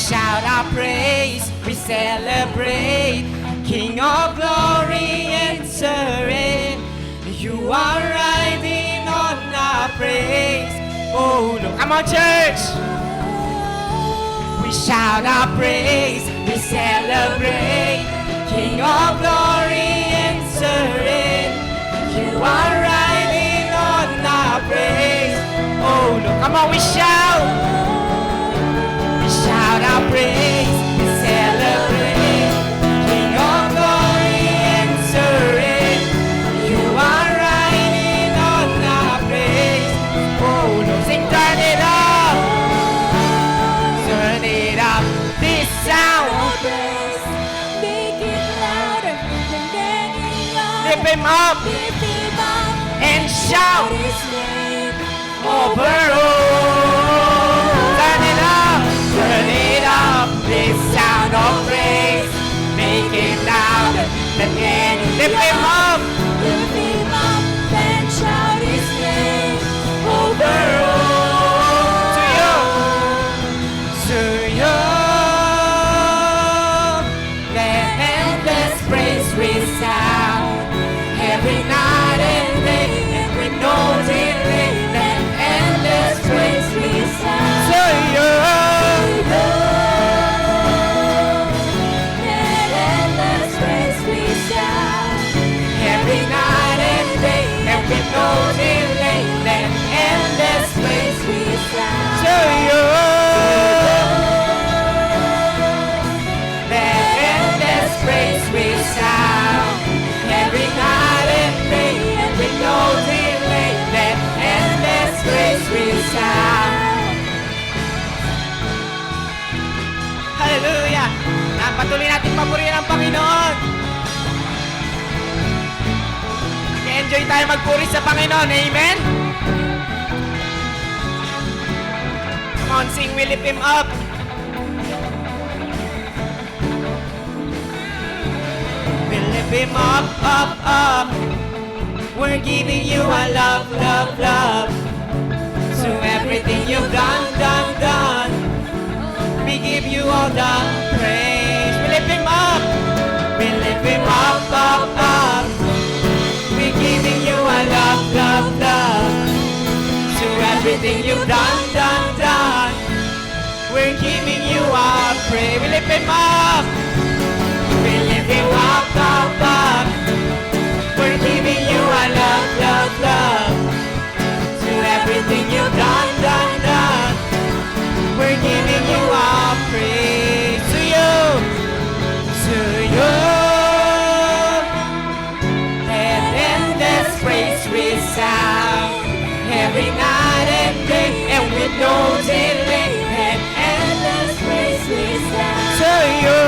shout our praise, we celebrate, King of glory answering. You are riding on our praise. Oh, look, come on, church. We shout our praise, we celebrate, King of glory answering. You are riding on our praise. Oh, look, come on, we shout. We shout our praise, we celebrate, King of glory answering. You are riding on our praise. Oh, look, sing, turn it up. Turn it up, this sound. Make it louder than any other. Lift him up Lift him up and shout his name. over all. Turn it up, this sound of praise. Make it louder than any. Lift him up Lift him up and shout his name. over all. To you, to you. Let endless praise resound every night and day, and with no delay. Let endless praise resound to you. Let endless praise resound. Every night and day, and with no delay. Let endless praise Resound. to you. Let endless praise resound every night and day, and with no delay. Let endless praise resound. Hallelujah! Patuloy natin papurihan ang Panginoon. Enjoy tayo magpuri sa Panginoon. Amen? Come on, sing, we lift Him up. We lift Him up, up, up. We're giving you a love, love, love. So everything you've done, done, done. We give you all the praise. We lift Him up. We lift Him up, up, up. We're giving you a love, love, love. To everything you've done, done, done. We're giving you our praise. We lift Him up. We lift Him up, up, up. We're giving you a love, love, love. To everything you've done, done, done. We're giving you our praise. To you. To you. Let endless praise resound every night and day, and with no delay. Let endless praise resound to you.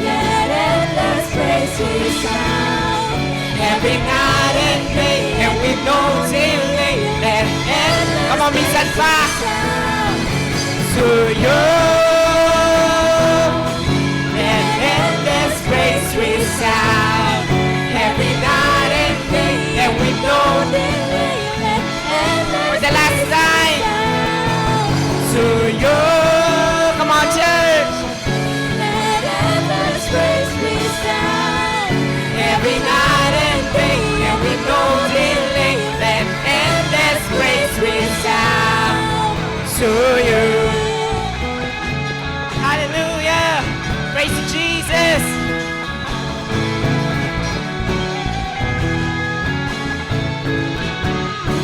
Let endless praise resound Every night and day, and with no delay. Let endless. Come on, minsan pa. To you. Let endless praise resound every night and day, and with no delay. For the last time. To you. Come on, church. Let endless praise resound Every night and day, and with no delay. Let endless praise resound to you. Hallelujah. Praise to Jesus.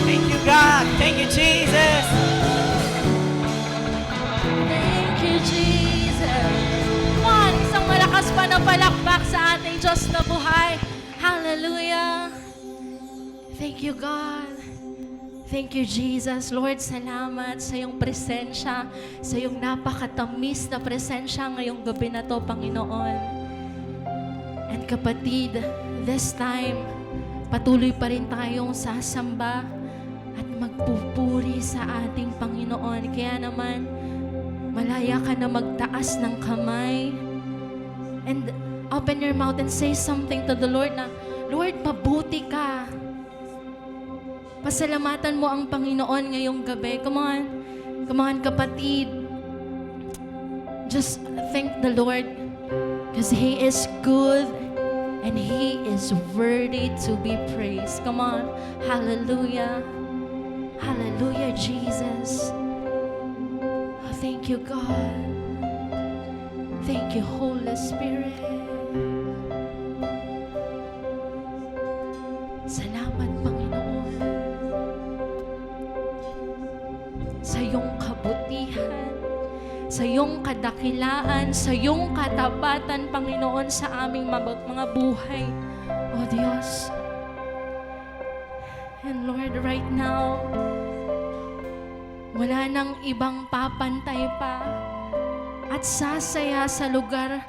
Thank you, God. Thank you, Jesus. Thank you, Jesus. One, isang malakas pa na palakpak sa ating Diyos na buhay. Hallelujah. Thank you, God. Thank you, Jesus. Lord, salamat sa iyong presensya, sa iyong napakatamis na presensya ngayong gabi na to, Panginoon. And kapatid, this time, patuloy pa rin tayong sasamba at magpupuri sa ating Panginoon. Kaya naman, malaya ka na magtaas ng kamay and open your mouth and say something to the Lord na, Lord, mabuti ka. Pasalamatan mo ang Panginoon ngayong gabi. Come on. Come on, kapatid. Just thank the Lord because He is good and He is worthy to be praised. Come on. Hallelujah. Hallelujah, Jesus. Oh, thank you, God. Thank you, Holy Spirit. Salamat, Panginoon, sa iyong kabutihan, sa iyong kadakilaan, sa iyong katapatan, Panginoon, sa aming mga buhay. O Diyos. And Lord, right now, wala nang ibang papantay pa at sasaya sa lugar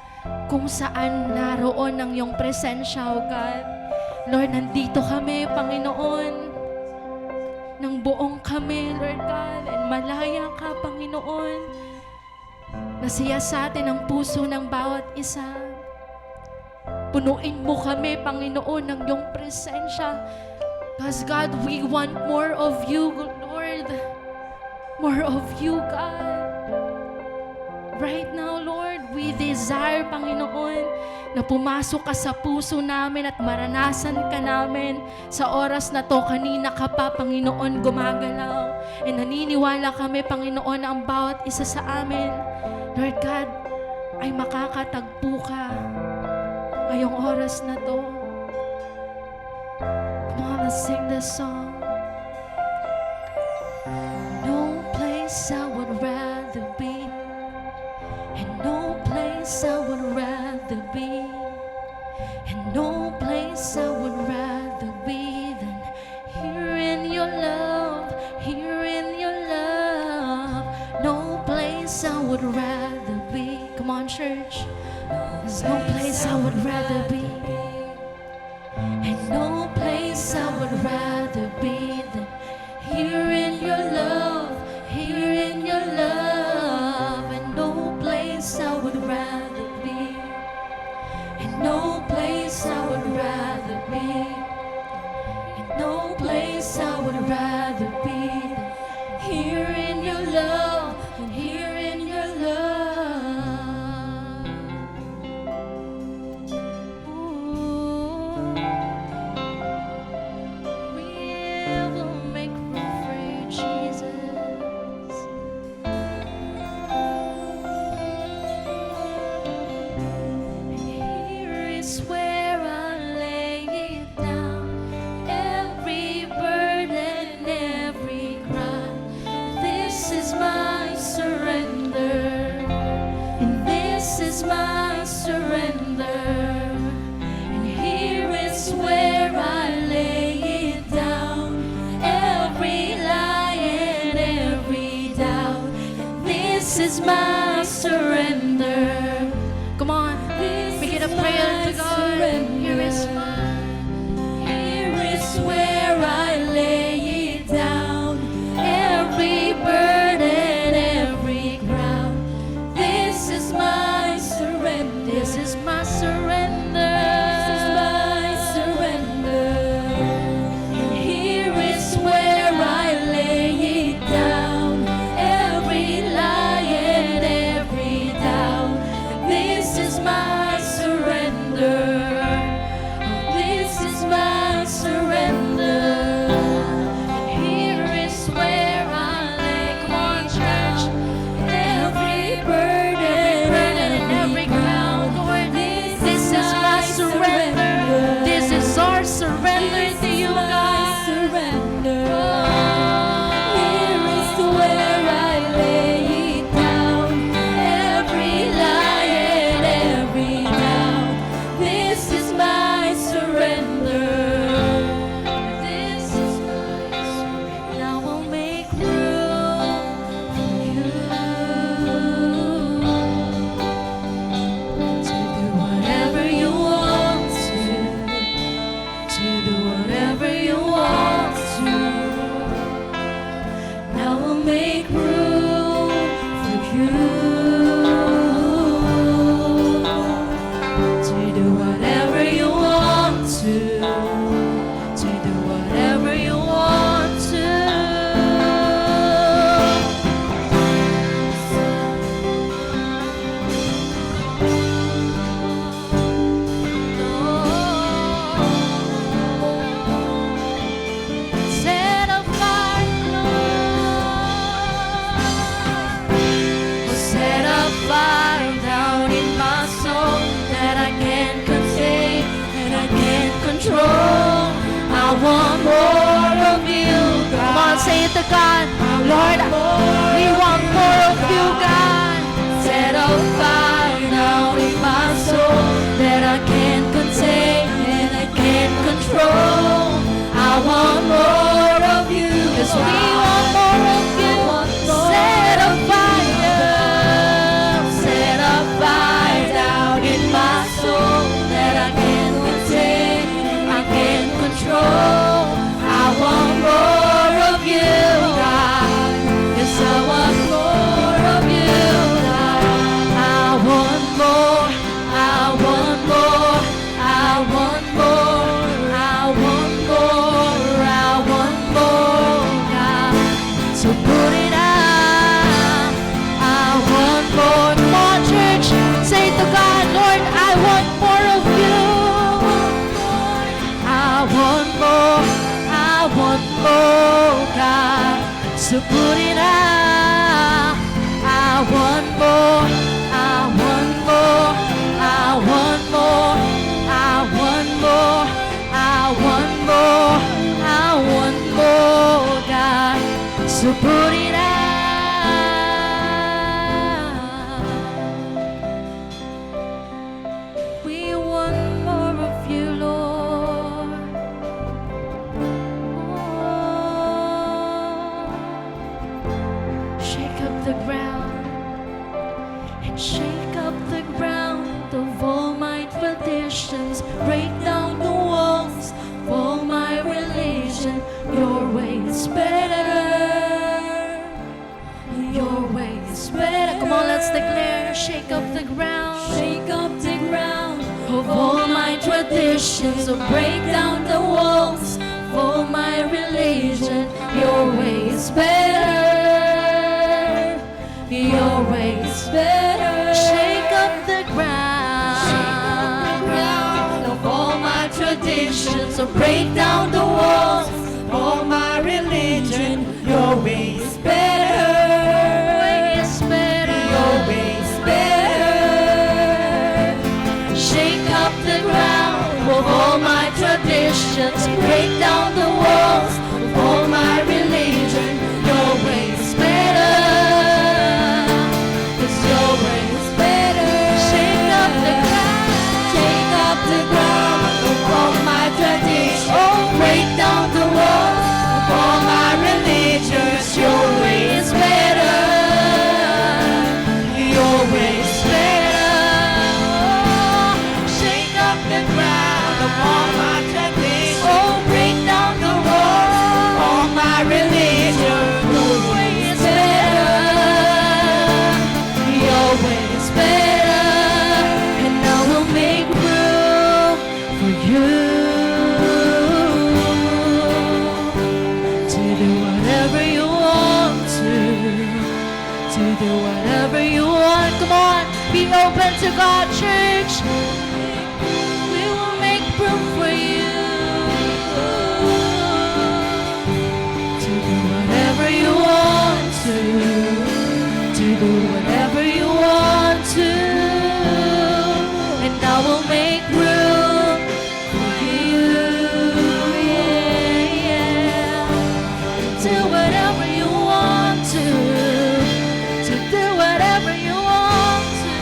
kung saan naroon ang iyong presensya, O God. Lord, nandito kami, Panginoon, ng buong kami, Lord God, and malaya ka, Panginoon. Nasiya sa atin ang puso ng bawat isa. Punuin mo kami, Panginoon, ng iyong presensya. Because God, we want more of you, Lord. More of you, God. Right now, Lord, we desire, Panginoon, na pumasok ka sa puso namin at maranasan ka namin sa oras na to. Kanina ka pa, Panginoon, gumagalaw. And naniniwala kami, Panginoon, na ang bawat isa sa amin, Lord God, ay makakatagpo ka ngayong oras na to. Come on, let's sing this song. No place I would rather be, and no place I would rather be, and no place I would rather be than here in your love, here in your love. No place I would rather be. Come on, church. There's no place I would rather be, and no place I would rather be than here in your love, here in your love. And no place I would rather be, and no place I would rather be, and no place I would rather be than here in your love, and here in your love. Ooh. We will make room for you, Jesus. Here is where I lay it down, every burden, every cry. This is my surrender, and this is my surrender. And here is where I lay it down, every lie and every doubt. And this is my surrender. Come on, make it a prayer to God. Here is where I lay it down, every burden, every crown. This is my surrender. This is my surrender. This is my surrender. And here is where I lay it down, every lie and every doubt. This is my surrender. This is my surrender. Here is where I lay. Come on, church. Every burden and every crown. Lord, this is my surrender. This is our surrender to you, God. Surrender. Here is where I lay it down, every lie and every doubt. This is my surrender. This is my surrender. Now we'll make room for you to do whatever you want to do whatever God. Lord, we want more of you, God. Set a fire now in my soul that I can't contain and I can't control. I want more of you, 'cause we want more of you. Set a fire down in my soul that I can't contain, I can't control. I want more of you, God. Yes, I want more of you, God. I want more, I want more, I want more, I want more, I want more, God. So put it out. I want more. Come on, church. Say to God, Lord, I want more of you. I want more. I want more, God. So put it out. I want more. I want more. I want more. I want more. I want more. I want more, God. So put it out. We want more of you, Lord. Oh. Shake up the ground and shake up the ground of all my traditions. Break down the walls of all my religion. Your way is better. Your way is better. Come on, let's declare. Shake up the ground. Shake up the ground of all my traditions. So break down the walls of all my religion. Your way is better. Your way is better. Shake up the ground of all my traditions. So break down the walls of all my religion. Your way is better. Your way is better. Shake up the ground of all my traditions. Break down the walls of all my religion. Your way is better. 'Cause your way is better. Shake up the ground. Shake up the ground of all my traditions. Oh, break down the walls of all my religions. Your way is better. Your way is better. Shake up the ground of all my traditions. Oh, break down the walls of all my religion. Your way is better. Your way is better. And I will make room for you to do whatever you want to do whatever you want. Come on, be open to God, church. We will make room for you to do whatever you want to do whatever you want to, and I will make room for you. Yeah, yeah. Do whatever you want to do whatever you want to,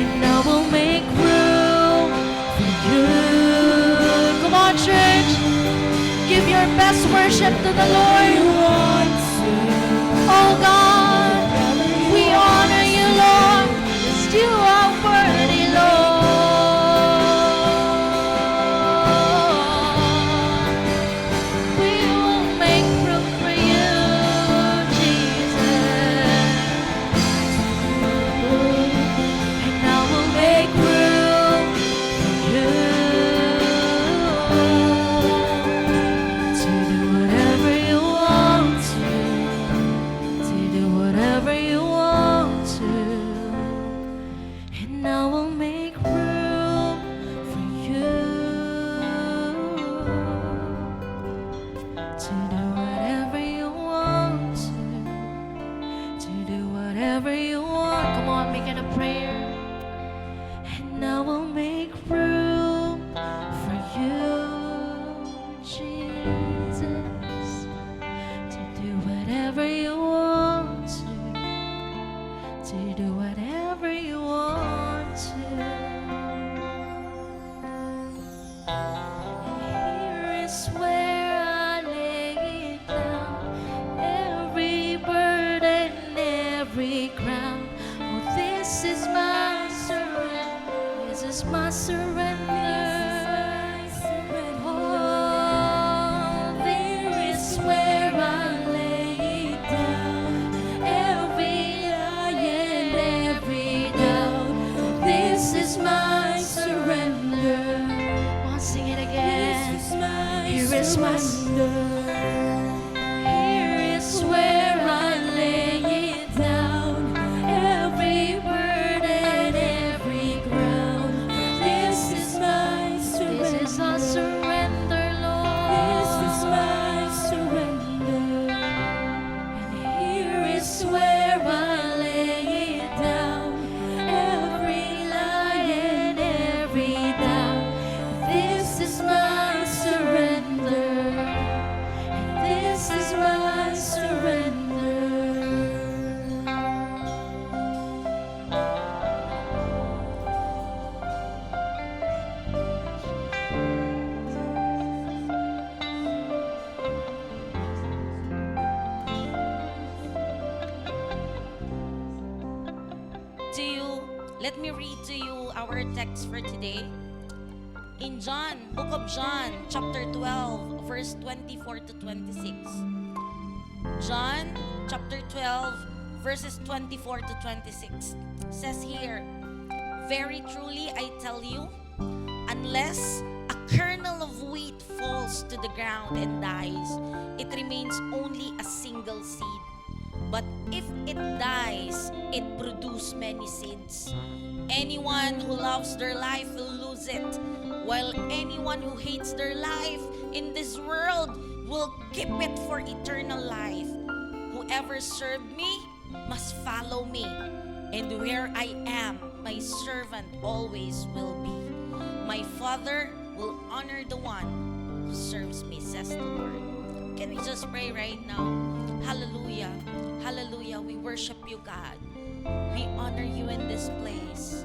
and I will make room for you. Come on, church, give your best worship to the Lord. Oh God, we honor you, Lord, 'cause you are worthy, Lord. We will make room for you, Jesus. And I will make room for you to do whatever you want to do surrender. Here is where I lay it down, every burden, every ground. This is my surrender. This is our surrender, Lord. This is my surrender. And here is where I lay it down, every lie and every doubt. This is my surrender. And this is my surrender. Let me read to you our text for today. In John, book of John, chapter 12, verse 24 to 26. John, chapter 12, verses 24 to 26. Says here, very truly I tell you, unless a kernel of wheat falls to the ground and dies, it remains only a single seed. But if it dies, it produces many seeds. Anyone who loves their life will lose it, while anyone who hates their life in this world will keep it for eternal life. Whoever served me must follow me, and where I am, my servant always will be. My Father will honor the one who serves me, says the Lord. Can we just pray right now? Hallelujah. Hallelujah. We worship you, God. We honor you in this place.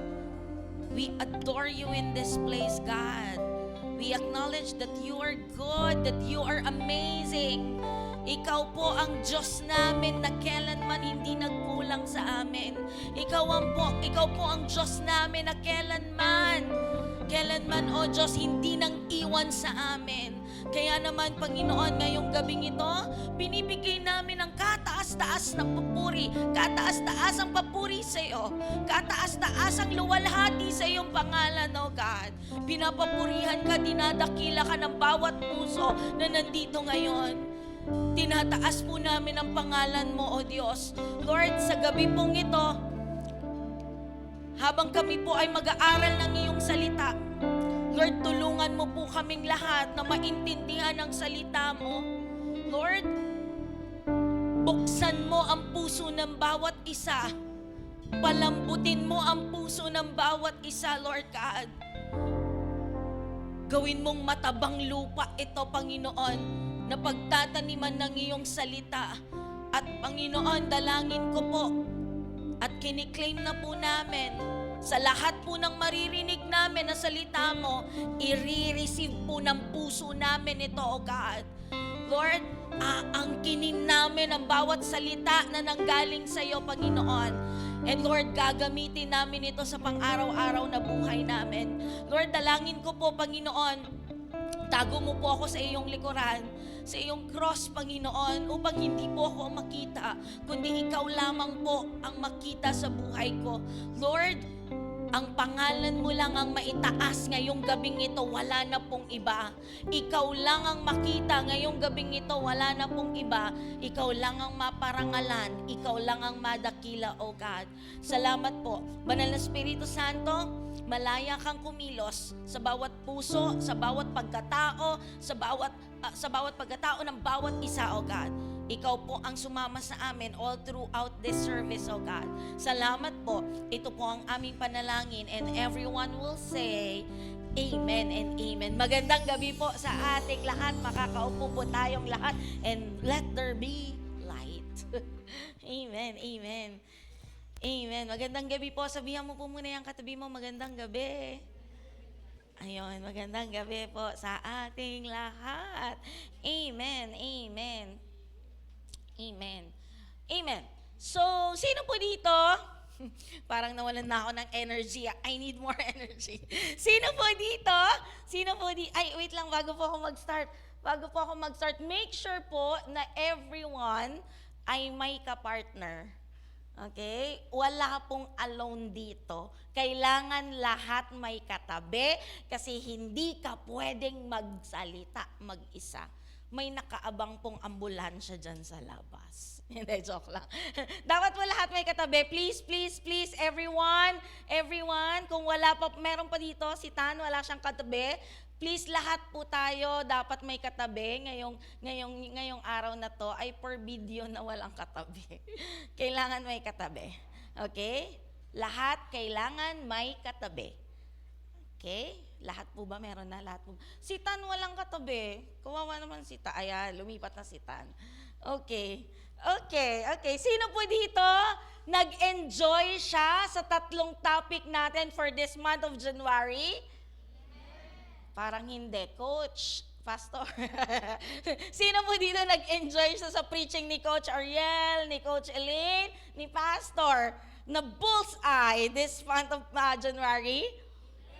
We adore you in this place, God. We acknowledge that you are good, that you are amazing. Ikaw po ang Diyos namin na kailanman hindi nagkulang sa amin. Ikaw po ang Diyos namin na kailanman, o Diyos, hindi nang iwan sa amin. Kaya naman, Panginoon, ngayong gabing ito, binibigay namin ang kataas-taas na papuri, kataas-taas ang papuri sa iyo, kataas-taas ang luwalhati sa iyong pangalan, O God. Pinapapurihan ka, dinadakila ka ng bawat puso na nandito ngayon. Tinataas po namin ang pangalan mo, O Diyos. Lord, sa gabi pong ito, habang kami po ay mag-aaral ng iyong salita, Lord, tulungan mo po kaming lahat na maintindihan ang salita mo. Lord, buksan mo ang puso ng bawat isa. Palambutin mo ang puso ng bawat isa, Lord God. Gawin mong matabang lupa ito, Panginoon, na pagtataniman ng iyong salita. At Panginoon, dalangin ko po at kiniklaim na po namin sa lahat po ng maririnig namin na salita mo, i-receive po ng puso namin ito, O God. Lord, aangkinin namin ang bawat salita na nanggaling sa iyo, Panginoon. And Lord, gagamitin namin ito sa pang-araw-araw na buhay namin. Lord, dalangin ko po, Panginoon, tago mo po ako sa iyong likuran, sa iyong cross, Panginoon, upang hindi po ako makita, kundi ikaw lamang po ang makita sa buhay ko. Lord, ang pangalan mo lang ang maitaas ngayong gabing ito, wala na pong iba. Ikaw lang ang makita ngayong gabing ito, wala na pong iba. Ikaw lang ang maparangalan, ikaw lang ang madakila, O God. Salamat po. Banal na Espiritu Santo, malaya kang kumilos sa bawat puso, sa bawat pagkatao, sa bawat pagkatao ng bawat isa, O God. Ikaw po ang sumama sa amin all throughout this service, O God. Salamat po. Ito po ang aming panalangin, and everyone will say, Amen and Amen. Magandang gabi po sa ating lahat. Makakaupo po tayong lahat, and let there be light. Amen, Amen. Amen. Magandang gabi po. Sabihan mo po muna yung katabi mo, magandang gabi. Ayun, magandang gabi po sa ating lahat. Amen, Amen. Amen. Amen. So, sino po dito? Parang nawalan na ako ng energy. I need more energy. Sino po dito? Ay, wait lang, bago po ako mag-start, make sure po na everyone ay may kapartner. Okay? Wala pong alone dito. Kailangan lahat may katabi kasi hindi ka pwedeng magsalita mag-isa. may nakaabang pong ambulansya dyan sa labas. Hindi, joke lang. Dapat po lahat may katabi. Please, please, please, everyone, kung wala pa, meron pa dito, si Tan, wala siyang katabi. Please, lahat po tayo dapat may katabi. Ngayong araw na to ay per video na walang katabi. Kailangan may katabi. Okay? Lahat kailangan may katabi. Okay? Lahat po ba? Meron na lahat po. Si Tan walang katabi. Kawawa naman si Tan. Ayan, lumipat na si Tan. Okay. Sino po dito nag-enjoy siya sa tatlong topic natin for this month of January? Parang hindi. Coach, Pastor. Sino po dito nag-enjoy siya sa preaching ni Coach Ariel, ni Coach Elaine, ni Pastor? Na bullseye this month of January?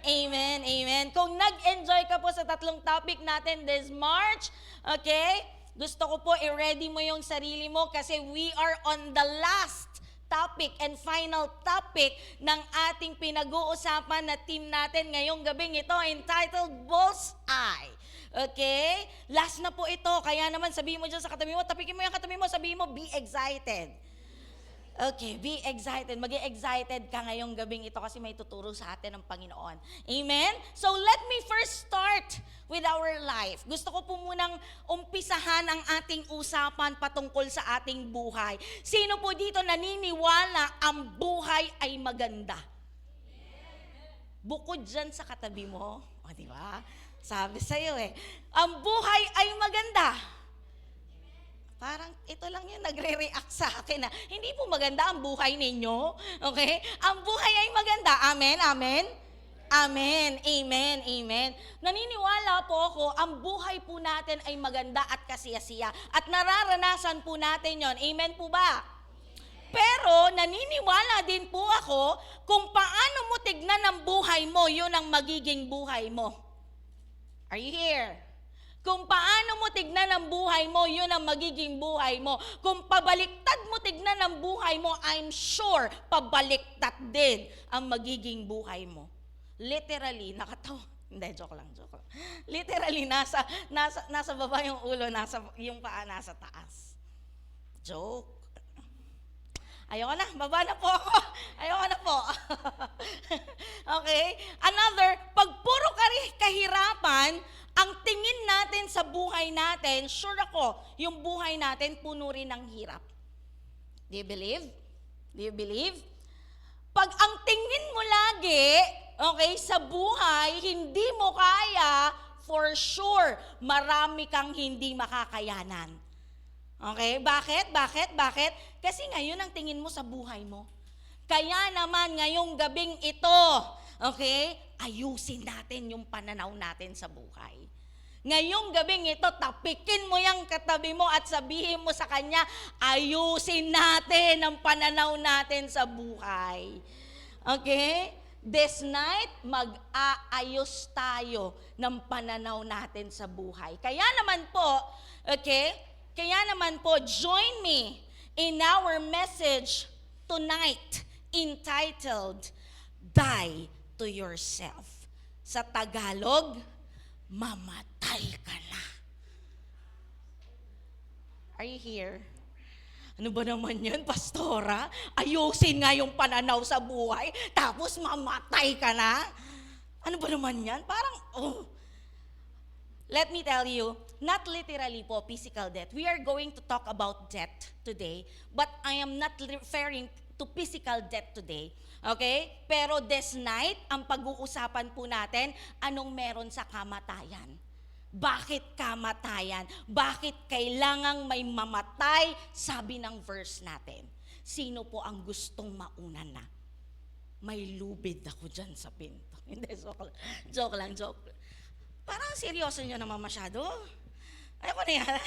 Amen, amen. Kung nag-enjoy ka po sa tatlong topic natin this March, okay? Gusto ko po i-ready mo yung sarili mo kasi we are on the last topic and final topic ng ating pinag-uusapan na team natin ngayong gabing ito entitled Bullseye. Okay? Last na po ito. Kaya naman sabihin mo dyan sa katabi mo, tapikin mo yung katabi mo, sabihin mo, be excited. Okay, be excited. Mag-excited ka ngayong gabing ito kasi may tuturo sa atin ng Panginoon. Amen? So let me first start with our life. Gusto ko po munang umpisahan ang ating usapan patungkol sa ating buhay. Sino po dito naniniwala ang buhay ay maganda? Bukod dyan sa katabi mo, o di ba? Sabi sa'yo ang buhay ay maganda. Parang ito lang yung nagre-react sa akin na hindi po maganda ang buhay ninyo. Okay? Ang buhay ay maganda. Amen? Amen? Amen. Amen. Amen. Naniniwala po ako, ang buhay po natin ay maganda at kasiyasiya. At nararanasan po natin yon. Amen po ba? Pero naniniwala din po ako kung paano mo tignan ang buhay mo, yun ang magiging buhay mo. Are you here? Kung paano mo tignan ang buhay mo, yun ang magiging buhay mo. Kung pabaliktad mo tignan ang buhay mo, I'm sure pabaliktad din ang magiging buhay mo. Literally, nakatawa. Hindi, joke lang. Literally, nasa baba yung ulo, yung paa nasa taas. Joke. Ayoko na, baba na po ako. Ayoko na po. Okay? Another, pag puro kahirapan, ang tingin natin sa buhay natin, sure ako, yung buhay natin puno rin ng hirap. Do you believe? Do you believe? Pag ang tingin mo lagi, okay, sa buhay, hindi mo kaya, for sure, marami kang hindi makakayanan. Okay? Bakit? Kasi ngayon ang tingin mo sa buhay mo. Kaya naman ngayong gabing ito, okay, ayusin natin yung pananaw natin sa buhay. Ngayong gabing ito, tapikin mo yung katabi mo at sabihin mo sa kanya, ayusin natin ang pananaw natin sa buhay. Okay? This night, mag-aayos tayo ng pananaw natin sa buhay. Kaya naman po, join me in our message tonight entitled, Die to Yourself. Sa Tagalog, mamatay ka na. Are you here? Ano ba naman yun, Pastora? Ayusin nga yung pananaw sa buhay, tapos mamatay ka na? Ano ba naman yan? Parang, Let me tell you, not literally po physical death. We are going to talk about death today, but I am not referring to physical death today. Okay? Pero this night, ang pag-uusapan po natin, anong meron sa kamatayan? Bakit kamatayan? Bakit kailangang may mamatay? Sabi ng verse natin. Sino po ang gustong mauna na? May lubid ako dyan sa pinto. Hindi, joke lang. Parang seryoso nyo naman masyado. Ayoko na yan.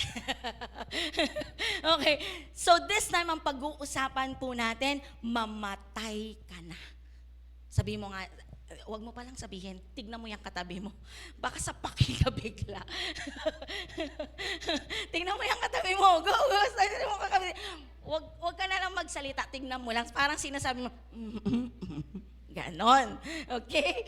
Okay. So this time, ang pag-uusapan po natin, mamatay ka na. Sabi mo nga, wag mo palang sabihin, tignan mo yung katabi mo. Baka sapakin ka bigla. Tignan mo yung katabi mo. Go. Wag ka na lang magsalita, tignan mo lang. Parang sinasabi mo, gan. ganon. Okay?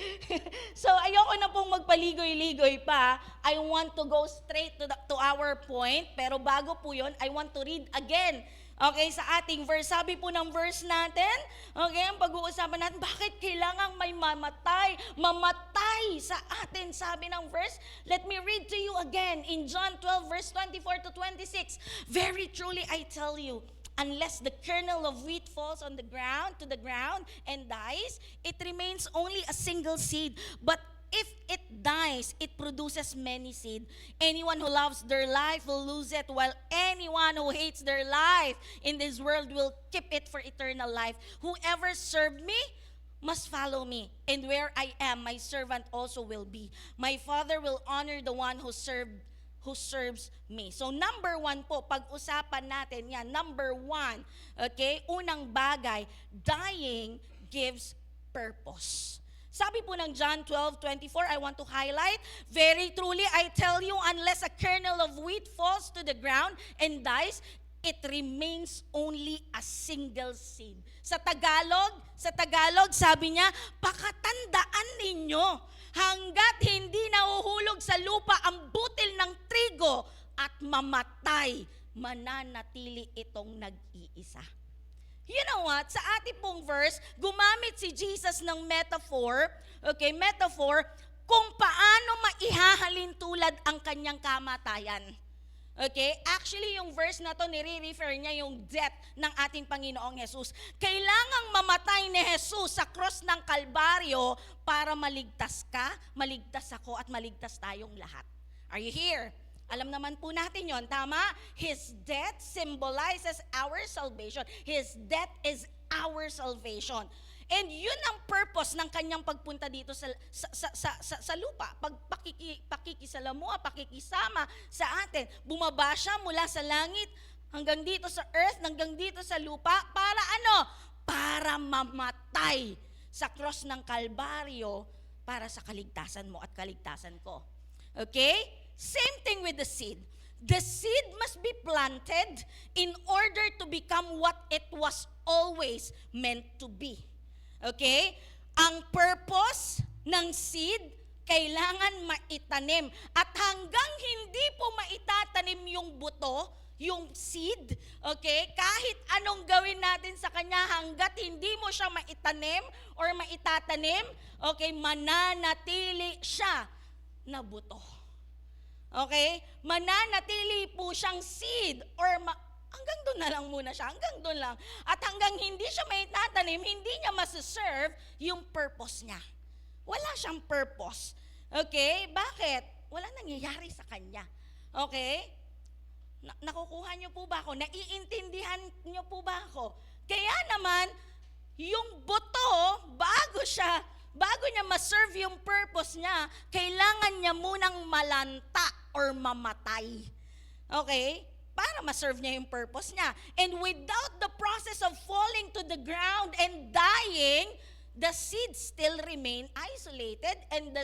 So, ayoko na pong magpaligoy-ligoy pa. I want to go straight to our point. Pero bago po yun, I want to read again. Okay, sa ating verse. Sabi po ng verse natin, okay, ang pag-uusapan natin, bakit kailangang may mamatay? Mamatay sa atin, sabi ng verse. Let me read to you again in John 12, verse 24 to 26. Very truly, I tell you, unless the kernel of wheat falls on the ground, to the ground, and dies, it remains only a single seed. But if it dies, it produces many seed. Anyone who loves their life will lose it, while anyone who hates their life in this world will keep it for eternal life. Whoever served me must follow me, and where I am, my servant also will be. My Father will honor the one who serves me. So number 1 po, pag-usapan natin yan. Number 1, okay, unang bagay, dying gives purpose. Sabi po ng John 12:24, I want to highlight, very truly, I tell you, unless a kernel of wheat falls to the ground and dies, it remains only a single seed. Sa Tagalog, sabi niya, pakatandaan ninyo, hanggat hindi nahuhulog sa lupa ang butil ng trigo at mamatay, mananatili itong nag-iisa. You know what? Sa ating pong verse, gumamit si Jesus ng metaphor, kung paano maihahalin tulad ang kanyang kamatayan. Okay? Actually, yung verse na to, nire-refer niya yung death ng ating Panginoong Jesus. Kailangang mamatay ni Jesus sa cross ng Kalbaryo para maligtas ka, maligtas ako, at maligtas tayong lahat. Are you here? Alam naman po natin yon, tama? His death symbolizes our salvation. His death is our salvation. And yun ang purpose ng kanyang pagpunta dito sa lupa. Pakikisalamuha, pakikisama sa atin. Bumaba siya mula sa langit hanggang dito sa earth, hanggang dito sa lupa. Para ano? Para mamatay sa cross ng Kalbaryo para sa kaligtasan mo at kaligtasan ko. Okay? Same thing with the seed. The seed must be planted in order to become what it was always meant to be. Okay? Ang purpose ng seed, kailangan maitanim. At hanggang hindi po maitatanim yung buto, yung seed, okay, kahit anong gawin natin sa kanya, hanggat hindi mo siya maitanim or maitatanim, okay, mananatili siya na buto. Okay? Mananatili po siyang seed or hanggang doon na lang muna siya, hanggang doon lang. At hanggang hindi siya may tatanim, hindi niya masiserve yung purpose niya. Wala siyang purpose. Okay? Bakit? Wala nangyayari sa kanya. Okay? Nakukuha niyo po ba ako? Naiintindihan niyo po ba ako? Kaya naman, yung buto, bago niya ma-serve yung purpose niya, kailangan niya munang malanta or mamatay. Okay? Para ma-serve niya yung purpose niya. And without the process of falling to the ground and dying, the seeds still remain isolated and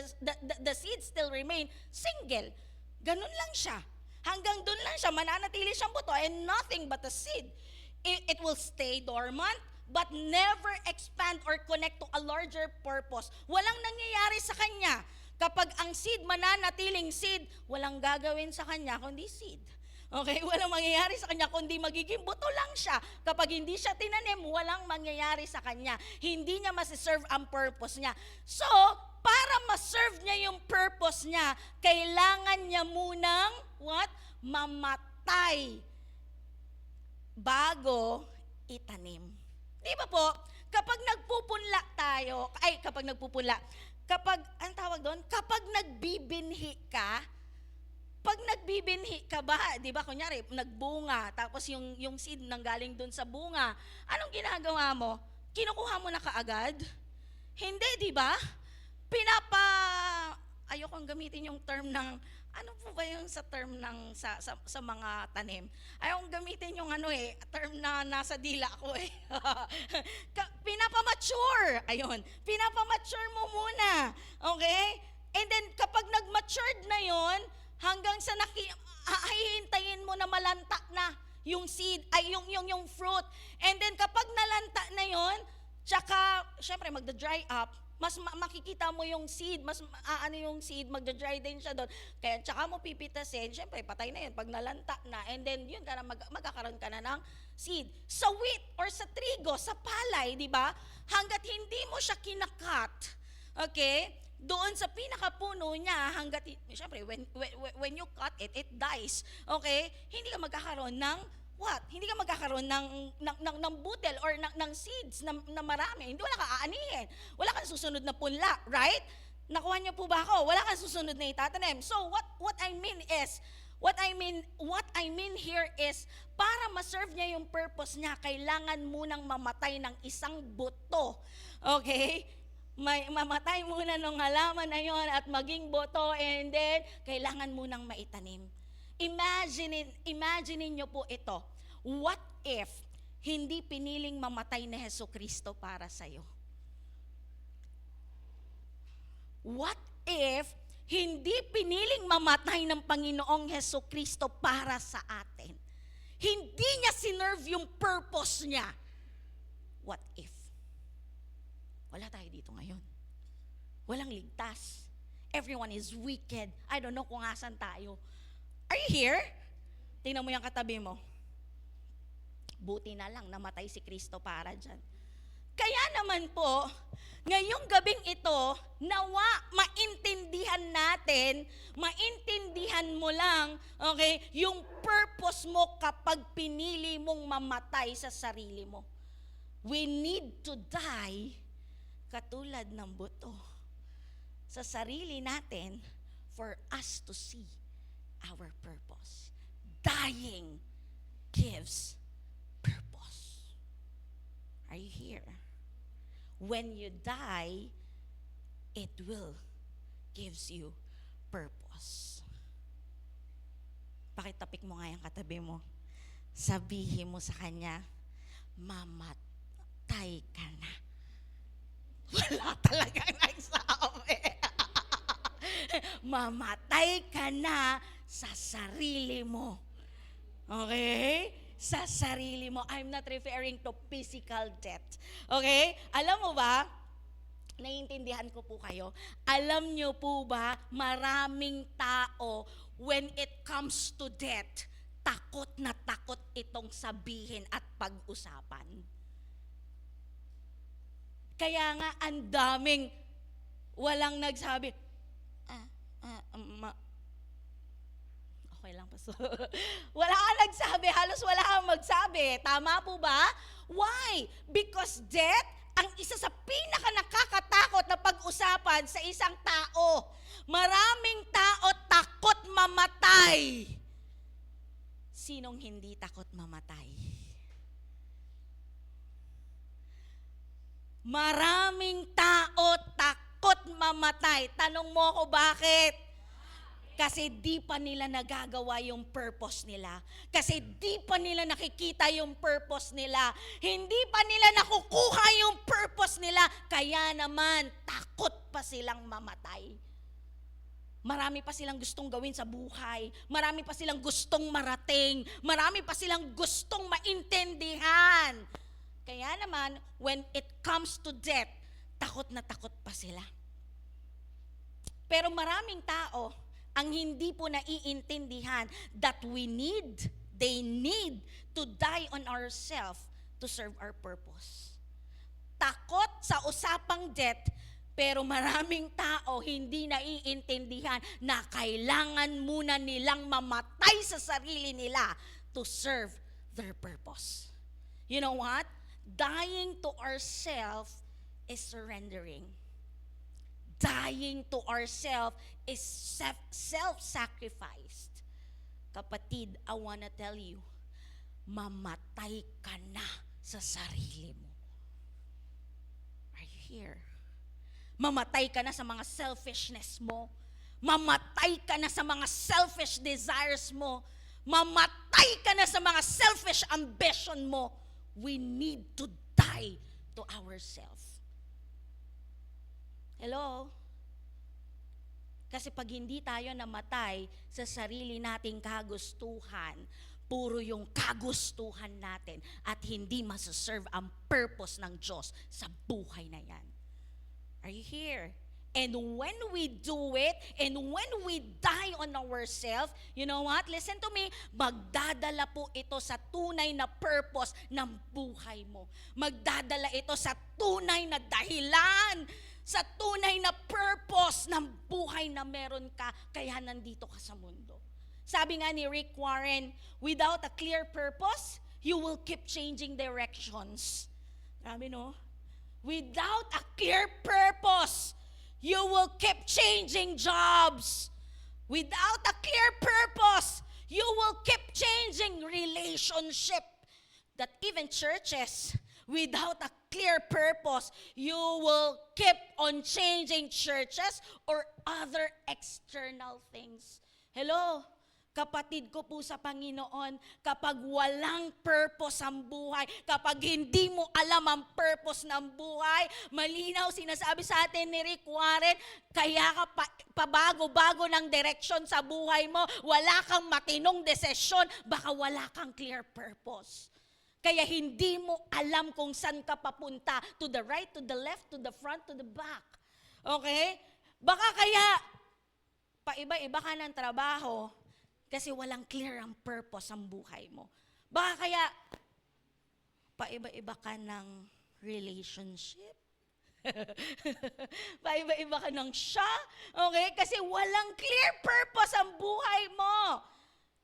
the seeds still remain single. Ganun lang siya. Hanggang dun lang siya, mananatili siyang buto and nothing but a seed. It will stay dormant, but never expand or connect to a larger purpose. Walang nangyayari sa kanya. Kapag ang seed mananatiling seed, walang gagawin sa kanya kundi seed. Okay? Walang mangyayari sa kanya kundi magiging buto lang siya. Kapag hindi siya tinanim, walang mangyayari sa kanya. Hindi niya masiserve ang purpose niya. So, para maserve niya yung purpose niya, kailangan niya munang, mamatay bago itanim. Di ba po? Kapag anong tawag doon? Kapag nagbibinhi ka, ba, di ba, kunyari, nagbunga, tapos yung seed nanggaling doon sa bunga, anong ginagawa mo? Kinukuha mo na kaagad? Hindi, di ba? Ayokong gamitin yung term ng, ano po ba yung sa term ng, sa mga tanim? Ayokong gamitin yung term na nasa dila ko Pinapamature. Ayun. Pinapamature mo muna. Okay? And then, kapag nag-matured na yon, hanggang sa hihintayin mo na malanta na yung seed, yung fruit. And then, kapag nalanta na yon, Tsaka, syempre, magda-dry up, mas makikita mo yung seed, ano yung seed, magda-dry din siya doon. Kaya tsaka mo pipitasin, syempre, patay na yun pag nalanta na. And then, yun, magkakaroon ka na ng seed. Sa wheat or sa trigo, sa palay, di ba? Hanggat hindi mo siya kinakat, okay? Doon sa pinakapuno niya, hanggat, syempre, when you cut it, it dies. Okay? Hindi ka magkakaroon ng what? Hindi ka magkakaroon ng butil or ng seeds na marami. Hindi, wala ka aanihin. Wala kang susunod na punla, right? Nakuha niyo po ba ako? Wala kang susunod na itatanim. So what I mean here is para ma-serve niya yung purpose niya, kailangan munang mamatay ng isang buto. Okay? Mamatay muna ng halaman na yon at maging boto, and then kailangan munang maitanim. Imagine niyo po ito. What if hindi piniling mamatay ni Jesucristo para sa'yo? What if hindi piniling mamatay ng Panginoong Jesucristo para sa atin? Hindi niya sinerve yung purpose niya. What if? Wala tayo dito ngayon. Walang ligtas. Everyone is wicked. I don't know kung asan tayo. Are you here? Tingnan mo yung katabi mo. Buti na lang namatay si Kristo para dyan. Kaya naman po, ngayong gabing ito, nawa maintindihan natin, maintindihan mo lang, okay, yung purpose mo kapag pinili mong mamatay sa sarili mo. We need to die katulad ng buto sa sarili natin for us to see our purpose. Dying gives purpose. Are you here? When you die, it will gives you purpose. Pakitapik mo nga yung katabi mo. Sabihin mo sa kanya, mamatay ka na. Wala talagang nagsabi. Mamatay ka na sa sarili mo. Okay? Sa sarili mo. I'm not referring to physical death. Okay? Alam mo ba, naiintindihan ko po kayo, alam nyo po ba, maraming tao, when it comes to death, takot na takot itong sabihin at pag-usapan. Kaya nga, ang daming walang nagsabi, okay lang pa. Wala kang nagsabi, halos wala kang magsabi. Tama po ba? Why? Because death, ang isa sa pinaka nakakatakot na pag-usapan sa isang tao. Maraming tao takot mamatay. Sinong hindi takot mamatay? Maraming tao takot mamatay. Tanong mo ako bakit? Kasi di pa nila nagagawa yung purpose nila. Kasi di pa nila nakikita yung purpose nila. Hindi pa nila nakukuha yung purpose nila. Kaya naman, takot pa silang mamatay. Marami pa silang gustong gawin sa buhay. Marami pa silang gustong marating. Marami pa silang gustong maintindihan. Kaya naman, when it comes to death, takot na takot pa sila. Pero maraming tao, ang hindi po naiintindihan that they need to die on ourselves to serve our purpose. Takot sa usapang death, pero maraming tao hindi naiintindihan na kailangan muna nilang mamatay sa sarili nila to serve their purpose. You know what? Dying to ourselves is surrendering. Dying to ourselves is self-sacrificed. Kapatid, I wanna tell you, mamatay ka na sa sarili mo. Are you here? Mamatay ka na sa mga selfishness mo. Mamatay ka na sa mga selfish desires mo. Mamatay ka na sa mga selfish ambition mo. We need to die to ourselves. Hello? Kasi pag hindi tayo namatay sa sarili nating kagustuhan, puro yung kagustuhan natin at hindi masaserve ang purpose ng Diyos sa buhay na yan. Are you here? And when we do it, and when we die on ourselves, you know what? Listen to me, magdadala po ito sa tunay na purpose ng buhay mo. Magdadala ito sa tunay na dahilan, sa tunay na purpose ng buhay na meron ka, kaya nandito ka sa mundo. Sabi nga ni Rick Warren, without a clear purpose, you will keep changing directions. Grabe, no? Without a clear purpose, you will keep changing jobs. Without a clear purpose, you will keep changing relationship. That even churches, without a clear purpose, you will keep on changing churches or other external things. Hello? Kapatid ko po sa Panginoon, kapag walang purpose ang buhay, kapag hindi mo alam ang purpose ng buhay, malinaw sinasabi sa atin ni Rick Warren, kaya ka pabago-bago ng direksyon sa buhay mo, wala kang matinong desisyon, baka wala kang clear purpose. Kaya hindi mo alam kung saan ka papunta, to the right, to the left, to the front, to the back. Okay? Baka kaya, paiba-iba ka ng trabaho, kasi walang clear ang purpose ang buhay mo. Baka kaya, paiba-iba ka ng relationship. Paiba-iba ka ng siya. Okay? Kasi walang clear purpose ang buhay mo.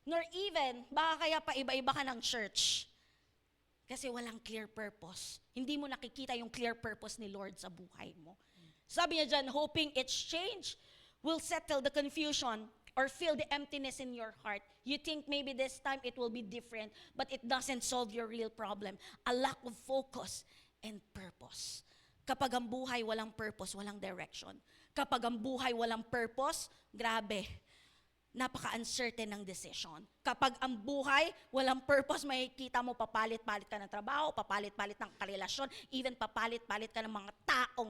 Nor even, baka kaya paiba-iba ka ng church. Kasi walang clear purpose. Hindi mo nakikita yung clear purpose ni Lord sa buhay mo. Sabi niya dyan, hoping its change will settle the confusion or fill the emptiness in your heart. You think maybe this time it will be different, but it doesn't solve your real problem. A lack of focus and purpose. Kapag ang buhay walang purpose, walang direction. Kapag ang buhay walang purpose, grabe, napaka-uncertain ng decision. Kapag ang buhay walang purpose, makikita mo papalit-palit ka ng trabaho, papalit-palit ng karelasyon, even papalit-palit ka ng mga taong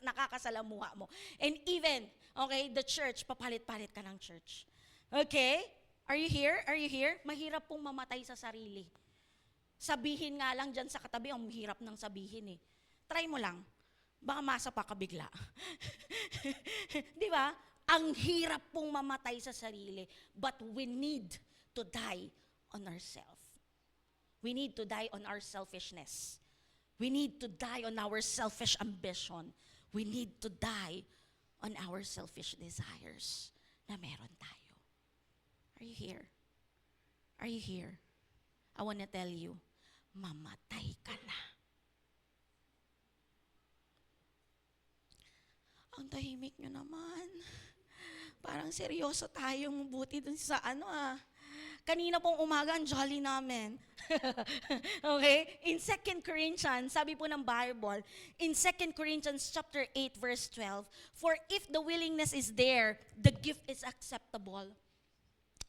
nakakasalamuha mo. And even, okay, the church, papalit-palit ka ng church. Okay? Are you here? Are you here? Mahirap pong mamatay sa sarili. Sabihin nga lang dyan sa katabi, ang hirap ng sabihin eh. Try mo lang. Baka masapa ka bigla. Di ba? Ang hirap pong mamatay sa sarili. But we need to die on ourselves. We need to die on our selfishness. We need to die on our selfish ambition. We need to die on our selfish desires na meron tayo. Are you here? Are you here? I want to tell you, mamatay ka na. Ang tahimik nyo naman. Parang seryoso tayong buti dun sa Kanina pong umaga, ang jolly namin. Okay? In 2 Corinthians, sabi po ng Bible, in 2 Corinthians chapter 8, verse 12, for if the willingness is there, the gift is acceptable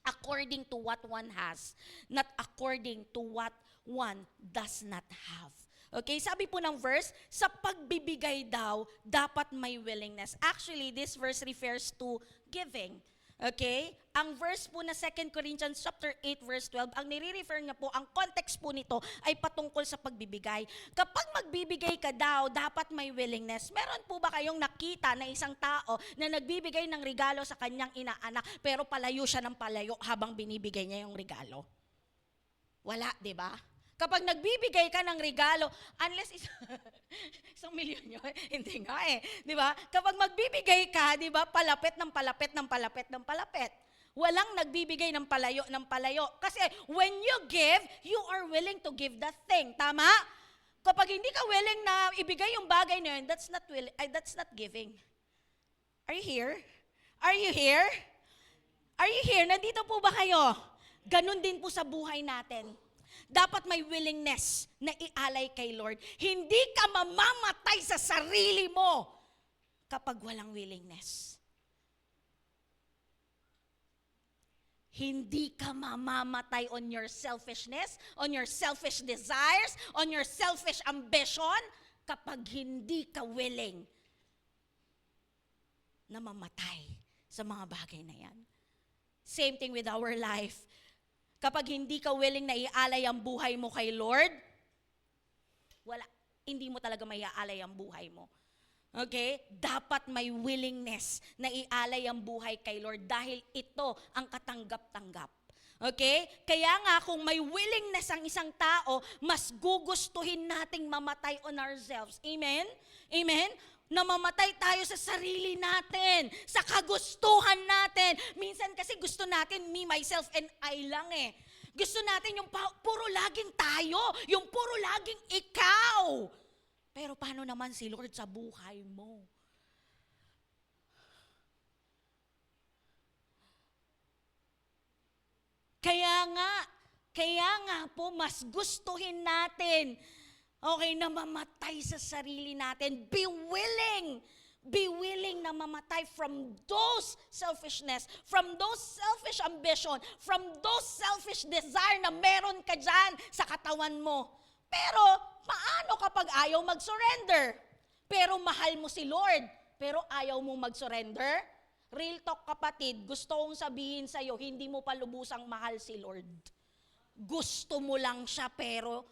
according to what one has, not according to what one does not have. Okay, sabi po ng verse, sa pagbibigay daw, dapat may willingness. Actually, this verse refers to giving. Okay? Ang verse po na 2 Corinthians chapter 8 verse 12, ang nire-refer niya po, ang context po nito ay patungkol sa pagbibigay. Kapag magbibigay ka daw, dapat may willingness. Meron po ba kayong nakita na isang tao na nagbibigay ng regalo sa kanyang inaanak pero palayo siya ng palayo habang binibigay niya yung regalo? Wala, di ba? Kapag nagbibigay ka ng regalo, unless isang milyon yun, hindi nga eh. Di ba? Kapag magbibigay ka, di ba, palapit ng palapit ng palapit ng palapit. Walang nagbibigay ng palayo ng palayo. Kasi when you give, you are willing to give that thing. Tama? Kapag hindi ka willing na ibigay yung bagay na yun, that's not giving. Are you here? Are you here? Are you here? Nandito po ba kayo? Ganon din po sa buhay natin. Dapat may willingness na ialay kay Lord. Hindi ka mamamatay sa sarili mo kapag walang willingness. Hindi ka mamamatay on your selfishness, on your selfish desires, on your selfish ambition kapag hindi ka willing na mamatay sa mga bagay na yan. Same thing with our life. Kapag hindi ka willing na ialay ang buhay mo kay Lord, wala, hindi mo talaga maiaalay ang buhay mo. Okay? Dapat may willingness na ialay ang buhay kay Lord dahil ito ang katanggap-tanggap. Okay? Kaya nga kung may willingness ang isang tao, mas gugustuhin nating mamatay on ourselves. Amen? Amen? Na mamatay tayo sa sarili natin, sa kagustuhan natin. Minsan kasi gusto natin me, myself, and I lang eh. Gusto natin yung puro laging tayo, yung puro laging ikaw. Pero paano naman si Lord sa buhay mo? Kaya nga po, mas gustuhin natin, okay, na mamatay sa sarili natin. Be willing na mamatay from those selfishness, from those selfish ambition, from those selfish desire na meron ka dyan sa katawan mo. Pero, paano kapag ayaw mag-surrender? Pero mahal mo si Lord, pero ayaw mo mag-surrender? Real talk kapatid, gusto kong sabihin sa'yo, hindi mo pa lubusang mahal si Lord. Gusto mo lang siya pero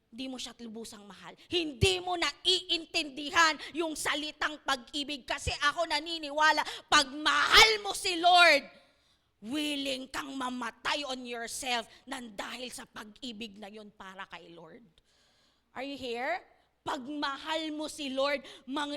hindi mo siya lubusang mahal. Hindi mo naiintindihan yung salitang pag-ibig kasi ako naniniwala, pag mahal mo si Lord, willing kang mamatay on yourself nang dahil sa pag-ibig na yun para kay Lord. Are you here? Pag mahal mo si Lord,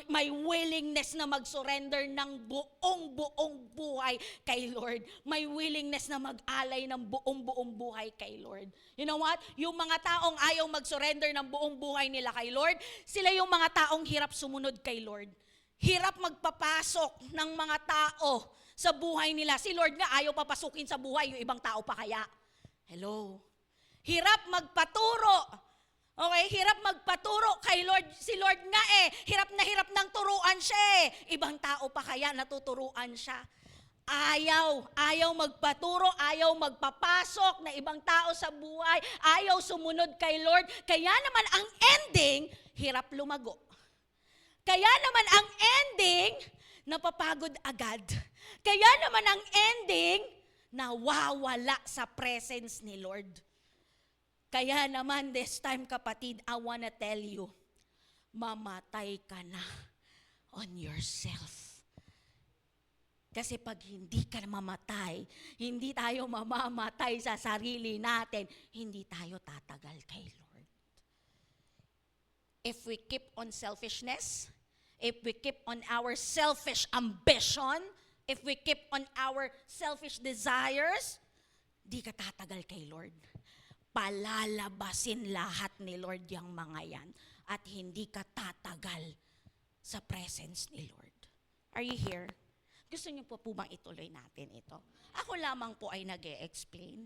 may willingness na mag-surrender ng buong buhay kay Lord. May willingness na mag-alay ng buong buhay kay Lord. You know what? Yung mga taong ayaw mag-surrender ng buong buhay nila kay Lord, sila yung mga taong hirap sumunod kay Lord. Hirap magpapasok ng mga tao sa buhay nila. Si Lord nga ayaw papasukin sa buhay, yung ibang tao pa kaya. Hello? Hirap magpaturo. Okay, hirap magpaturo kay Lord. Si Lord nga hirap ng turuan siya Ibang tao pa kaya natuturuan siya. Ayaw magpaturo, ayaw magpapasok na ibang tao sa buhay, ayaw sumunod kay Lord. Kaya naman ang ending, hirap lumago. Kaya naman ang ending, napapagod agad. Kaya naman ang ending, nawawala sa presence ni Lord. Kaya naman this time kapatid, I wanna tell you, mamatay ka na on yourself. Kasi pag hindi ka mamatay, hindi tayo mamamatay sa sarili natin, hindi tayo tatagal kay Lord. If we keep on selfishness, if we keep on our selfish ambition, if we keep on our selfish desires, di ka tatagal kay Lord. Palalabasin lahat ni Lord yung mga yan at hindi ka tatagal sa presence ni Lord. Are you here? Gusto niyo po bang ituloy natin ito? Ako lamang po ay nag-e-explain.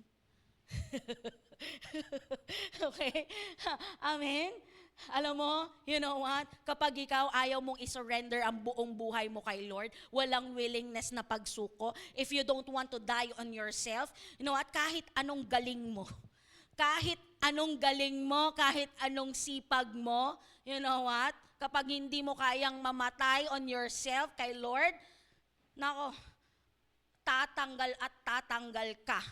Okay? Amen? Alam mo, you know what? Kapag ikaw ayaw mong isurrender ang buong buhay mo kay Lord, walang willingness na pagsuko, if you don't want to die on yourself, you know what? Kahit anong galing mo, kahit anong sipag mo, you know what? Kapag hindi mo kayang mamatay on yourself kay Lord, nako, tatanggal ka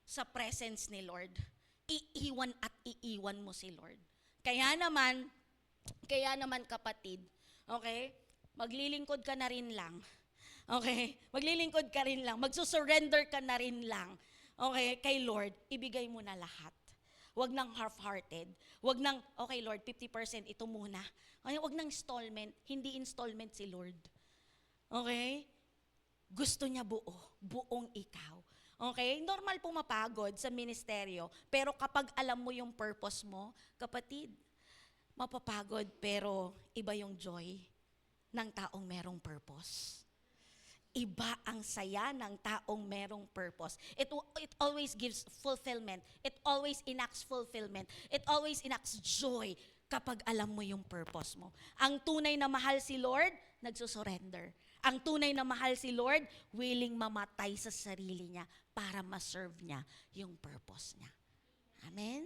sa presence ni Lord. Iiwan mo si Lord. Kaya naman kapatid, okay? Maglilingkod ka na rin lang. Okay? Maglilingkod ka rin lang. Magsusurrender ka na rin lang. Okay? Kay Lord, ibigay mo na lahat. Huwag nang half-hearted. Huwag nang, okay Lord, 50% ito muna. Okay? Huwag nang installment. Hindi installment si Lord. Okay? Gusto niya buong ikaw. Okay? Normal pumapagod sa ministeryo, pero kapag alam mo yung purpose mo, kapatid, mapapagod pero iba yung joy ng taong merong purpose. Iba ang saya ng taong merong purpose. It always gives fulfillment. It always enacts fulfillment. It always enacts joy kapag alam mo yung purpose mo. Ang tunay na mahal si Lord, nagsusurrender. Ang tunay na mahal si Lord, willing mamatay sa sarili niya para ma-serve niya yung purpose niya. Amen?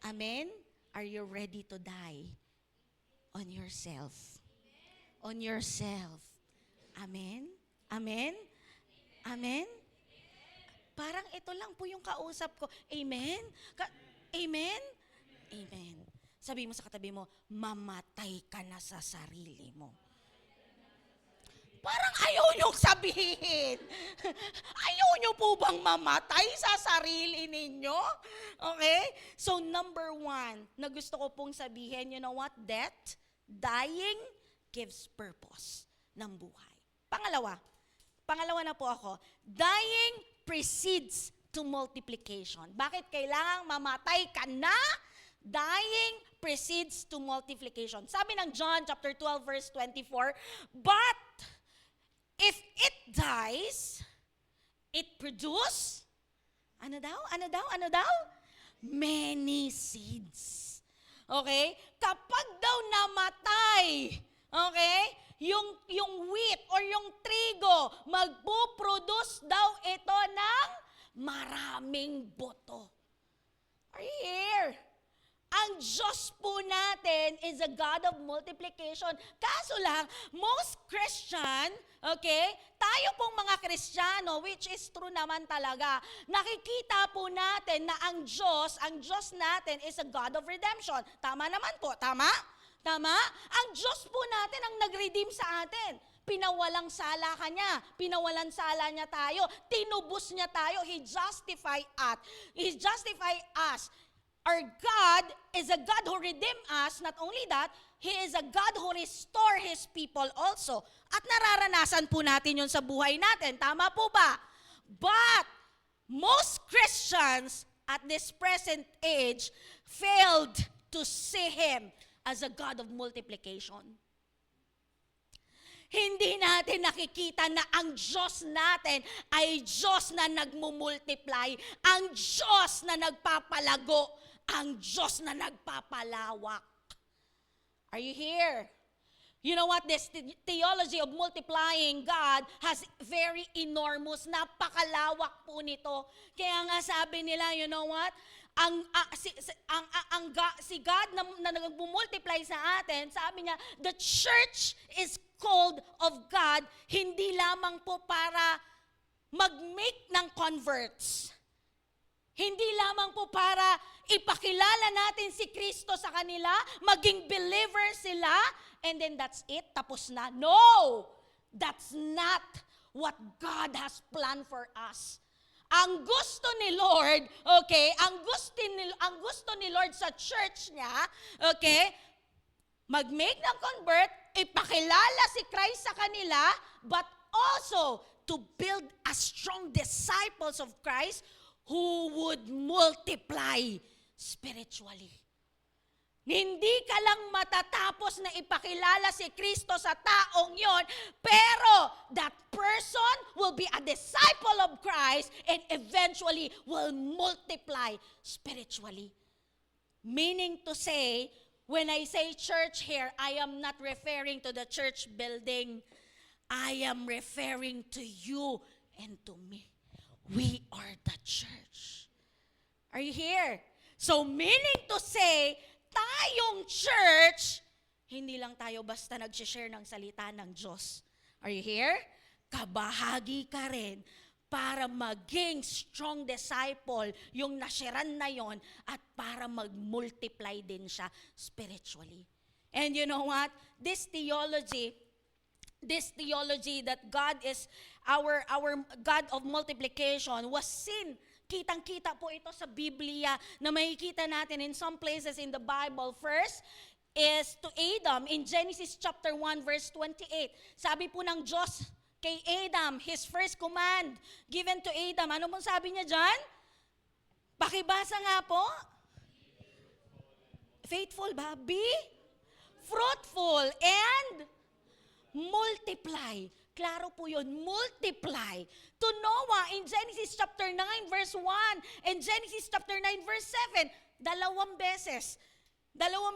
Amen? Are you ready to die on yourself? On yourself. Amen? Amen? Amen? parang ito lang po yung kausap ko. Amen? Amen? Amen. Sabi mo sa katabi mo, mamatay ka na sa sarili mo. Parang ayaw niyong sabihin. Ayaw niyo po bang mamatay sa sarili ninyo? Okay? So number 1 na gusto ko pong sabihin, you know what? Death, dying, gives purpose ng buhay. Pangalawa na po ako. Dying precedes to multiplication. Bakit kailangang mamatay ka na? Dying precedes to multiplication. Sabi ng John chapter 12 verse 24, but if it dies, it produce, ano daw? Many seeds. Okay? Kapag daw namatay, okay, yung wheat or yung trigo, magpuproduce daw ito ng maraming buto. Are you here? Ang Diyos po natin is a God of multiplication. Kaso lang, most Christian, okay, tayo pong mga Kristiyano, which is true naman talaga, nakikita po natin na ang Diyos natin is a God of redemption. Tama naman po, tama? Tama? Ang Diyos po natin ang nag-redeem sa atin. Pinawalang sala ka niya. Pinawalan sala niya tayo. Tinubos niya tayo. He justified us. Our God is a God who redeemed us. Not only that, He is a God who restore His people also. At nararanasan po natin yun sa buhay natin. Tama po ba? But most Christians at this present age failed to see Him as a God of multiplication. Hindi natin nakikita na ang Diyos natin ay Diyos na nagmumultiply, ang Diyos na nagpapalago, ang Diyos na nagpapalawak. Are you here? You know what? This theology of multiplying God has very enormous, napakalawak po nito. Kaya nga sabi nila, you know what? Si God na nag-multiply sa atin, sabi niya, the church is called of God, hindi lamang po para mag-make ng converts. Hindi lamang po para ipakilala natin si Kristo sa kanila, maging believer sila, and then that's it, tapos na. No! That's not what God has planned for us. Ang gusto ni Lord, okay, ang gusto ni Lord sa church niya, okay, mag-make ng convert, ipakilala si Christ sa kanila, but also to build a strong disciples of Christ who would multiply spiritually. Hindi ka lang matatapos na ipakilala si Kristo sa taong yon, pero that person will be a disciple of Christ and eventually will multiply spiritually. Meaning to say, when I say church here, I am not referring to the church building. I am referring to you and to me. We are the church. Are you here? So meaning to say, tayong church, hindi lang tayo basta nag-share ng salita ng Diyos. Are you here? Kabahagi ka rin para maging strong disciple yung nashiran na yon at para mag-multiply din siya spiritually. And you know what? This theology that God is our God of multiplication was seen. Kitang-kita po ito sa Biblia na makikita natin in some places in the Bible. First is to Adam in Genesis chapter 1 verse 28. Sabi po ng Diyos kay Adam, His first command given to Adam. Ano pong sabi niya dyan? Pakibasa nga po. Faithful ba? Be fruitful and multiply. Klaro po yun, multiply. To Noah in Genesis chapter 9 verse 1 and Genesis chapter 9 verse 7, dalawang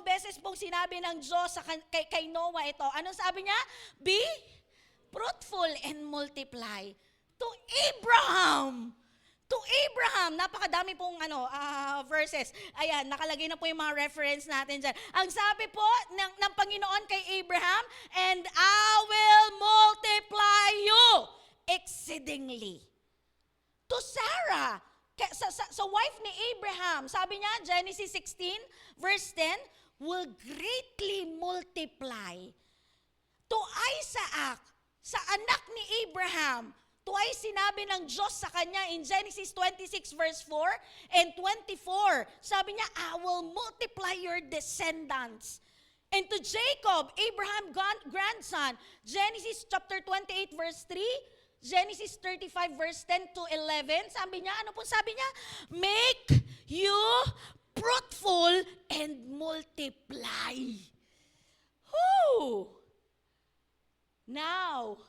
beses pong sinabi ng Diyos kay Noah ito. Anong sabi niya? Be fruitful and multiply. To Abraham, napakadami pong verses. Ayan, nakalagay na po yung mga reference natin dyan. Ang sabi po ng Panginoon kay Abraham, and I will multiply you exceedingly. To Sarah, sa wife ni Abraham, sabi niya, Genesis 16, verse 10, will greatly multiply. To Isaac, sa anak ni Abraham, twice sinabi ng Diyos sa kanya in Genesis 26 verse 4 and 24. Sabi niya, I will multiply your descendants. And to Jacob, Abraham grandson, Genesis chapter 28 verse 3, Genesis 35 verse 10 to 11, sabi niya, ano po sabi niya? Make you fruitful and multiply. Whoo! Now,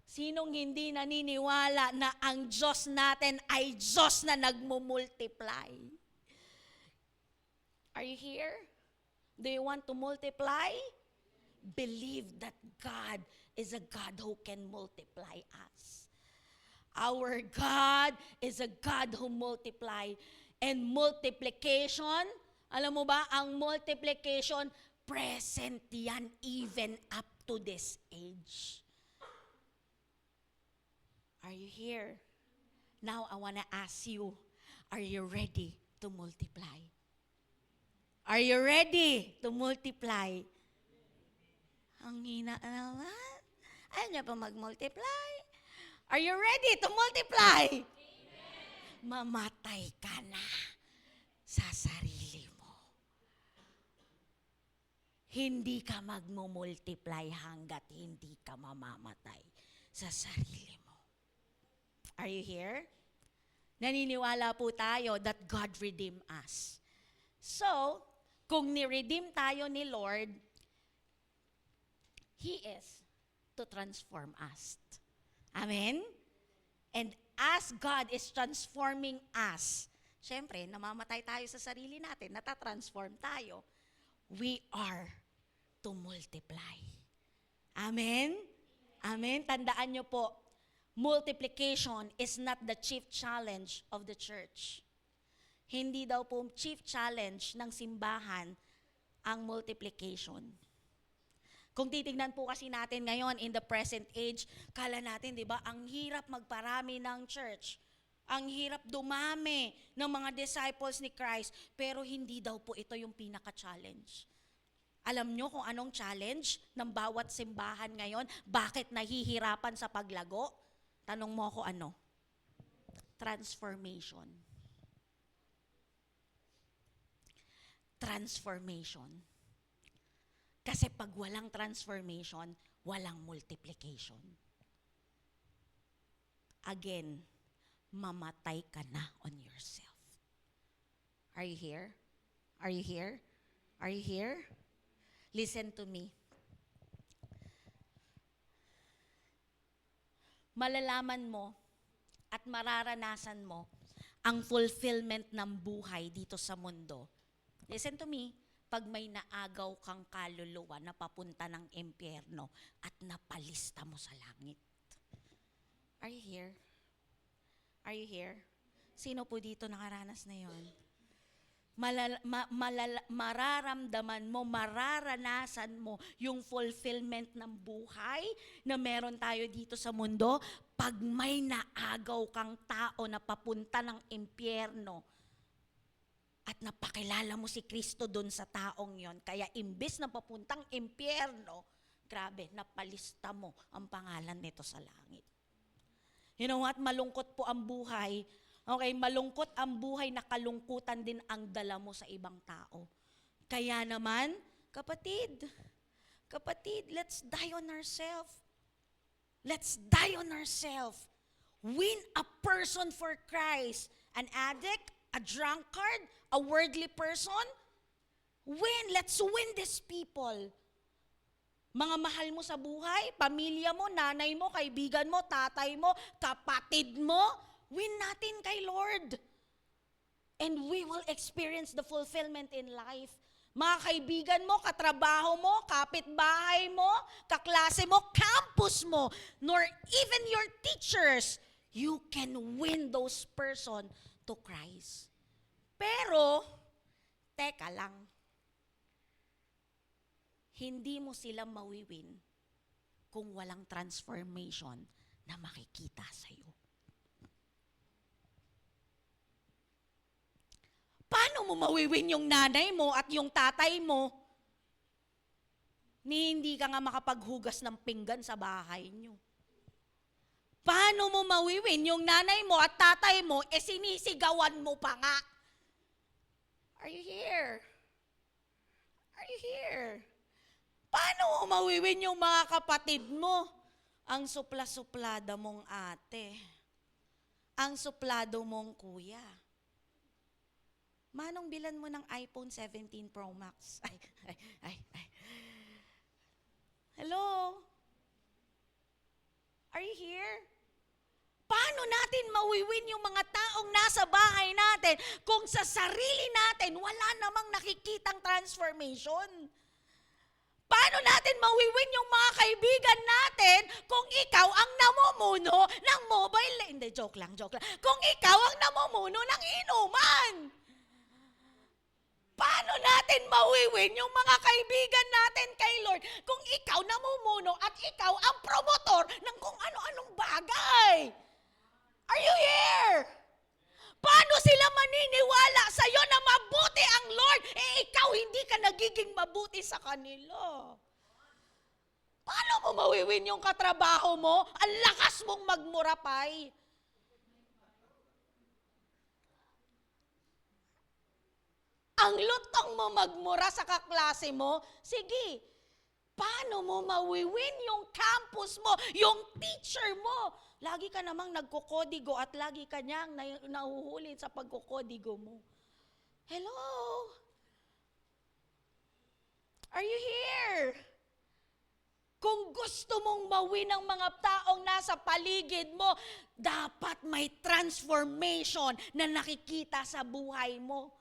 sinong hindi naniniwala na ang Diyos natin ay Diyos na nagmumultiply? Are you here? Do you want to multiply? Believe that God is a God who can multiply us. Our God is a God who multiply. And multiplication, alam mo ba, ang multiplication, present yan even up to this age. Are you here? Now I want to ask you, are you ready to multiply? Are you ready to multiply? Ang hina naman. Ayaw niya pa mag-multiply. Are you ready to multiply? Amen. Mamatay ka na sa sarili mo. Hindi ka mag-multiply hanggat hindi ka mamamatay sa sarili mo. Are you here? Naniniwala po tayo that God redeemed us. So, kung ni-redeem tayo ni Lord, He is to transform us. Amen? And as God is transforming us, syempre, namamatay tayo sa sarili natin, natatransform tayo, we are to multiply. Amen? Amen? Tandaan nyo po, multiplication is not the chief challenge of the church. Hindi daw po chief challenge ng simbahan ang multiplication. Kung titignan po kasi natin ngayon in the present age, kala natin, di ba, ang hirap magparami ng church. Ang hirap dumami ng mga disciples ni Christ, pero hindi daw po ito yung pinaka-challenge. Alam nyo kung anong challenge ng bawat simbahan ngayon? Bakit nahihirapan sa paglago? Tanong mo ako ano? Transformation. Transformation. Kasi pag walang transformation, walang multiplication. Again, mamatay ka na on yourself. Are you here? Are you here? Are you here? Listen to me. Malalaman mo at mararanasan mo ang fulfillment ng buhay dito sa mundo. Listen to me. Pag may naagaw kang kaluluwa na papunta ng impyerno at napalista mo sa langit. Are you here? Are you here? Sino po dito nakaranas na yon? Mararamdaman mo, mararanasan mo yung fulfillment ng buhay na meron tayo dito sa mundo pag may naagaw kang tao na papunta ng impyerno at napakilala mo si Kristo doon sa taong yon. Kaya imbes na papuntang impyerno, grabe, napalista mo ang pangalan nito sa langit. You know what? Malungkot po ang buhay. Okay, malungkot ang buhay na kalungkutan din ang dala mo sa ibang tao. Kaya naman, kapatid, let's die on ourselves. Let's die on ourselves. Win a person for Christ. An addict, a drunkard, a worldly person. Let's win these people. Mga mahal mo sa buhay, pamilya mo, nanay mo, kaibigan mo, tatay mo, kapatid mo, win natin kay Lord. And we will experience the fulfillment in life. Mga kaibigan mo, katrabaho mo, kapitbahay mo, kaklase mo, campus mo, nor even your teachers, you can win those person to Christ. Pero, teka lang, hindi mo sila mawiwin kung walang transformation na makikita sa'yo. Paano mo mawiwin yung nanay mo at yung tatay mo ni hindi ka nga makapaghugas ng pinggan sa bahay nyo? Paano mo mawiwin yung nanay mo at tatay mo, sinisigawan mo pa nga? Are you here? Are you here? Paano mo mawiwin yung mga kapatid mo? Ang supla-suplada mong ate. Ang suplado mong kuya. Manong bilan mo ng iPhone 17 Pro Max. Ay. Hello? Are you here? Paano natin mawiwin yung mga taong nasa bahay natin kung sa sarili natin wala namang nakikitang transformation? Paano natin mawiwin yung mga kaibigan natin kung ikaw ang namumuno ng mobile? Hindi, joke lang. Kung ikaw ang namumuno ng inuman. Paano natin mawiwin yung mga kaibigan natin kay Lord kung ikaw namumuno at ikaw ang promotor ng kung ano-anong bagay? Are you here? Paano sila maniniwala sa'yo na mabuti ang Lord, ikaw hindi ka nagiging mabuti sa kanila? Paano mo mawiwin yung katrabaho mo? Ang lakas mong magmurapay. Ang lutang mo magmura sa kaklase mo, sige, paano mo mawiwin yung campus mo, yung teacher mo? Lagi ka namang nagkukodigo at lagi ka niyang nahuhuli sa pagkukodigo mo. Hello? Are you here? Kung gusto mong mawin ang mga taong nasa paligid mo, dapat may transformation na nakikita sa buhay mo.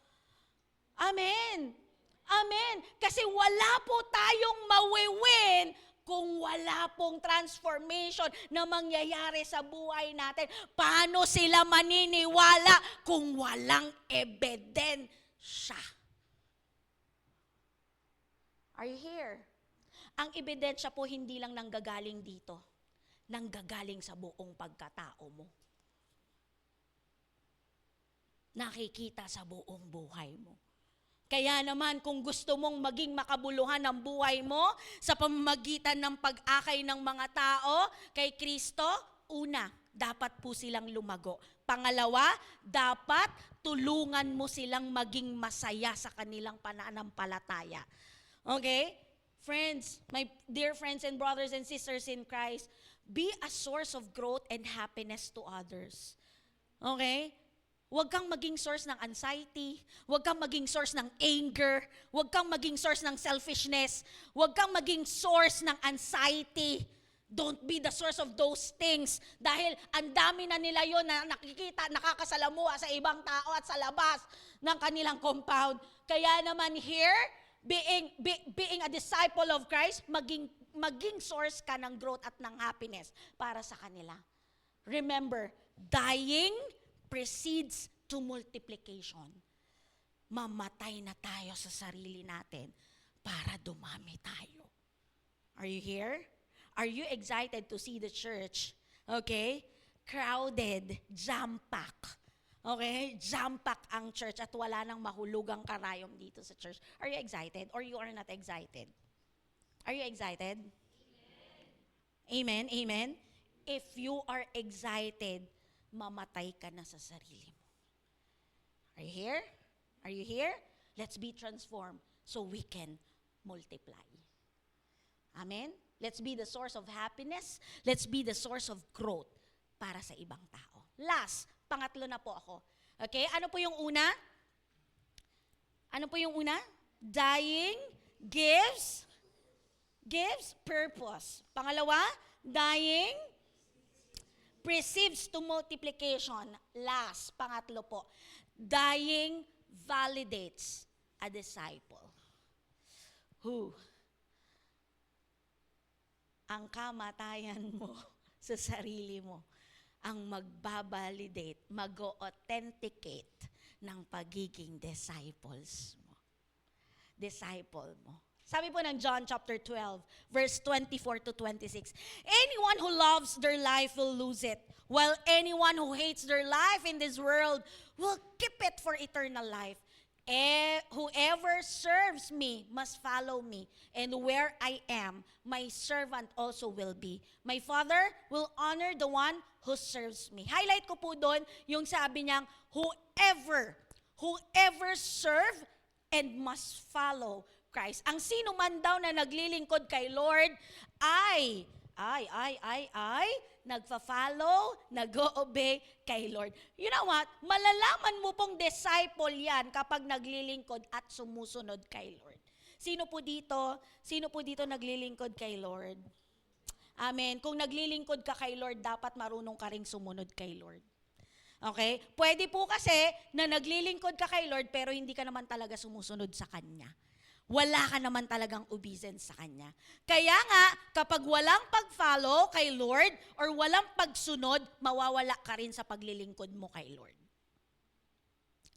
Amen. Amen. Kasi wala po tayong mawiwin kung wala pong transformation na mangyayari sa buhay natin. Paano sila maniniwala kung walang ebidensya? Are you here? Ang ebidensya po hindi lang nanggagaling dito, nanggagaling sa buong pagkatao mo. Nakikita sa buong buhay mo. Kaya naman kung gusto mong maging makabuluhan ang buhay mo sa pamamagitan ng pag-akay ng mga tao kay Kristo, una, dapat po silang lumago. Pangalawa, dapat tulungan mo silang maging masaya sa kanilang pananampalataya. Okay? Friends, my dear friends and brothers and sisters in Christ, be a source of growth and happiness to others. Okay? Huwag kang maging source ng anxiety, huwag kang maging source ng anger, huwag kang maging source ng selfishness, huwag kang maging source ng anxiety. Don't be the source of those things dahil ang dami na nila yon na nakikita, nakakasalamuha sa ibang tao at sa labas ng kanilang compound. Kaya naman here, being a disciple of Christ, maging source ka ng growth at ng happiness para sa kanila. Remember, dying precedes to multiplication. Mamatay na tayo sa sarili natin para dumami tayo. Are you here? Are you excited to see the church? Okay? Crowded, jam-pack. Okay? Jam-pack ang church at wala nang mahulugang karayom dito sa church. Are you excited or you are not excited? Are you excited? Amen? Amen? If you are excited, mamatay ka na sa sarili mo. Are you here? Are you here? Let's be transformed so we can multiply. Amen? Let's be the source of happiness. Let's be the source of growth para sa ibang tao. Last, pangatlo na po ako. Okay? Ano po yung una? Ano po yung una? Dying gives purpose. Pangalawa, dying precedes to multiplication. Last, pangatlo po. Dying validates a disciple. Who? Ang kamatayan mo sa sarili mo ang magbabalidate, mag-authenticate ng pagiging disciples mo. Disciple mo. Sabi po ng John chapter 12, verse 24 to 26, anyone who loves their life will lose it, while anyone who hates their life in this world will keep it for eternal life. Whoever serves me must follow me, and where I am, my servant also will be. My Father will honor the one who serves me. Highlight ko po doon yung sabi niyang, whoever serve and must follow Christ. Ang sino man daw na naglilingkod kay Lord ay nagfa-follow, nag-o-obey kay Lord. You know what? Malalaman mo pong disciple yan kapag naglilingkod at sumusunod kay Lord. Sino po dito naglilingkod kay Lord? Amen. Kung naglilingkod ka kay Lord, dapat marunong ka ring sumunod kay Lord. Okay? Pwede po kasi na naglilingkod ka kay Lord pero hindi ka naman talaga sumusunod sa Kanya. Wala ka naman talagang obedience sa Kanya. Kaya nga, kapag walang pag-follow kay Lord or walang pagsunod, mawawala ka rin sa paglilingkod mo kay Lord.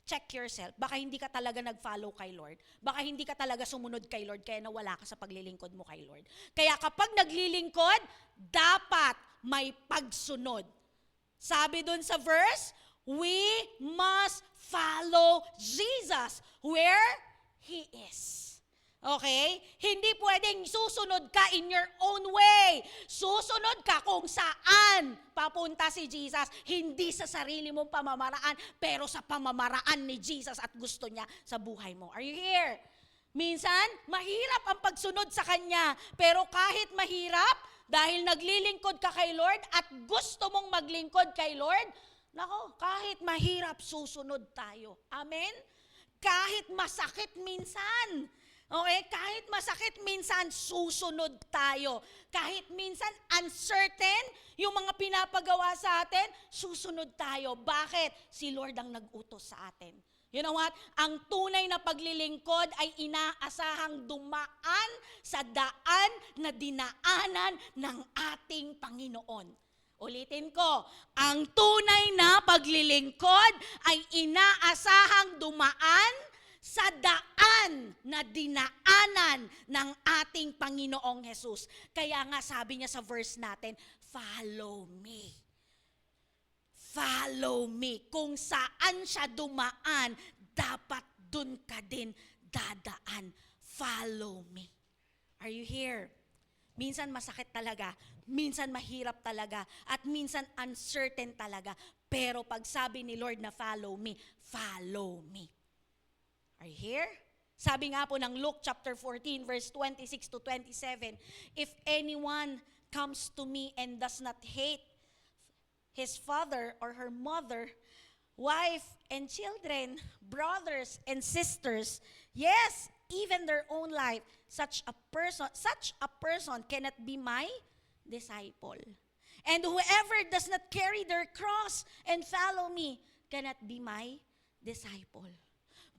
Check yourself. Baka hindi ka talaga nag-follow kay Lord. Baka hindi ka talaga sumunod kay Lord kaya nawala ka sa paglilingkod mo kay Lord. Kaya kapag naglilingkod, dapat may pagsunod. Sabi dun sa verse, we must follow Jesus where He is. Okay? Hindi pwedeng susunod ka in your own way. Susunod ka kung saan papunta si Jesus. Hindi sa sarili mong pamamaraan, pero sa pamamaraan ni Jesus at gusto niya sa buhay mo. Are you here? Minsan, mahirap ang pagsunod sa Kanya. Pero kahit mahirap, dahil naglilingkod ka kay Lord at gusto mong maglingkod kay Lord, nako, kahit mahirap, susunod tayo. Amen? Kahit masakit minsan. Okay? Kahit masakit minsan, susunod tayo. Kahit minsan uncertain yung mga pinapagawa sa atin, susunod tayo. Bakit? Si Lord ang nag-utos sa atin. You know what? Ang tunay na paglilingkod ay inaasahang dumaan sa daan na dinaanan ng ating Panginoon. Ulitin ko, ang tunay na paglilingkod ay inaasahang dumaan sa daan na dinaanan ng ating Panginoong Jesus. Kaya nga sabi niya sa verse natin, follow me. Follow me. Kung saan siya dumaan, dapat dun ka din dadaan. Follow me. Are you here? Minsan masakit talaga, minsan mahirap talaga, at minsan uncertain talaga. Pero pag sabi ni Lord na follow me, follow me. Are you here? Sabi nga po ng Luke chapter 14 verse 26 to 27, if anyone comes to me and does not hate his father or her mother, wife and children, brothers and sisters, yes, even their own life, such a person cannot be my disciple. And whoever does not carry their cross and follow me cannot be my disciple.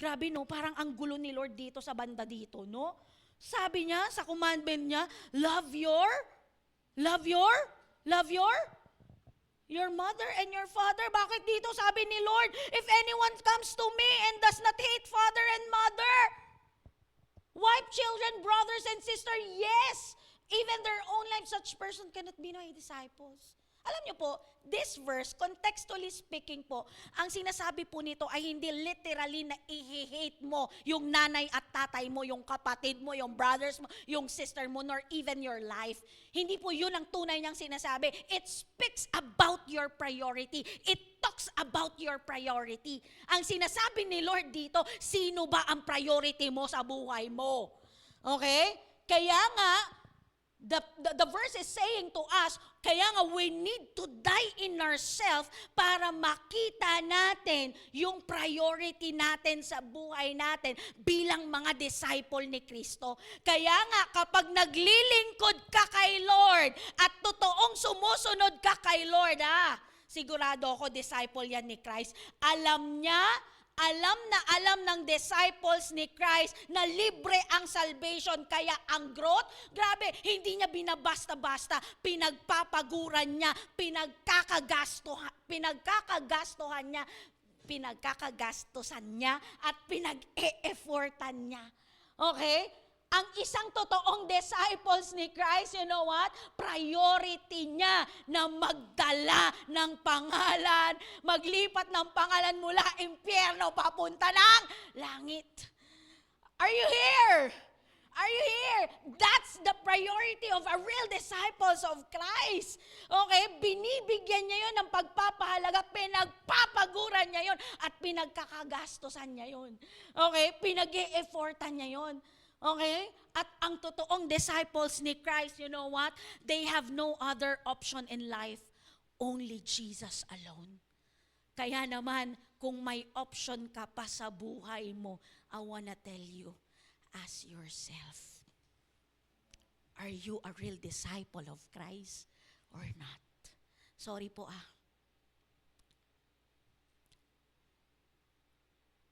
Grabe no, parang ang gulo ni Lord dito sa banda dito, no? Sabi niya sa commandment niya, love your mother and your father. Bakit dito sabi ni Lord, if anyone comes to me and does not hate father and mother, wife, children, brothers and sisters, yes, even their own life, such person cannot be my disciples. Alam niyo po, this verse, contextually speaking po, ang sinasabi po nito ay hindi literally na i-hate mo yung nanay at tatay mo, yung kapatid mo, yung brothers mo, yung sister mo, nor even your life. Hindi po yun ang tunay niyang sinasabi. It speaks about your priority. It talks about your priority. Ang sinasabi ni Lord dito, sino ba ang priority mo sa buhay mo? Okay? Kaya nga, the verse is saying to us, kaya nga we need to die in ourselves para makita natin yung priority natin sa buhay natin bilang mga disciple ni Kristo. Kaya nga kapag naglilingkod ka kay Lord at totoong sumusunod ka kay Lord, sigurado ako disciple yan ni Christ. Alam ng disciples ni Christ na libre ang salvation. Kaya ang growth, grabe, hindi niya binabasta-basta. Pinagpapaguran niya, pinagkakagastusan niya, at pinag-e-effortan niya. Okay? Ang isang totoong disciples ni Christ, you know what? Priority niya na magdala ng pangalan, maglipat ng pangalan mula impyerno papunta ng langit. Are you here? Are you here? That's the priority of a real disciples of Christ. Okay? Binibigyan niya yun ng pagpapahalaga, pinagpapaguran niya yun, at pinagkakagastosan niya yun. Okay? Pinag-e-effortan niya yun. Okay? At ang totoong disciples ni Christ, you know what? They have no other option in life. Only Jesus alone. Kaya naman, kung may option ka pa sa buhay mo, I wanna tell you, ask yourself, are you a real disciple of Christ or not? Sorry po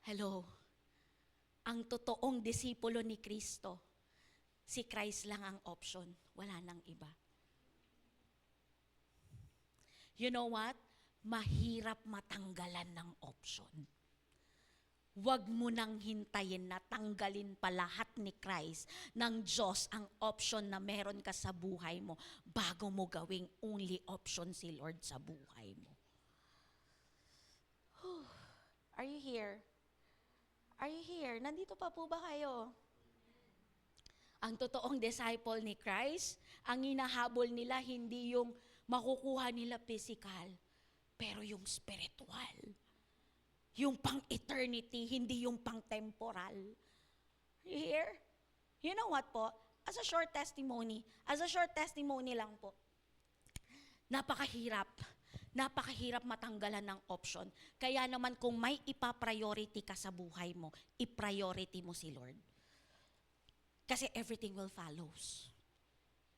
Hello? Ang totoong disipulo ni Kristo, si Christ lang ang option, wala nang iba. You know what? Mahirap matanggalan ng option. Huwag mo nang hintayin na tanggalin pa lahat ni Christ ng Diyos ang option na meron ka sa buhay mo bago mo gawing only option si Lord sa buhay mo. Are you here? Are you here? Nandito pa po ba kayo? Ang totoong disciple ni Christ, ang hinahabol nila hindi yung makukuha nila physical, pero yung spiritual. Yung pang-eternity, hindi yung pang-temporal. You hear? You know what po? As a short testimony lang po, napakahirap matanggalan ng option. Kaya naman kung may ipa-priority ka sa buhay mo, i-priority mo si Lord. Kasi everything will follows.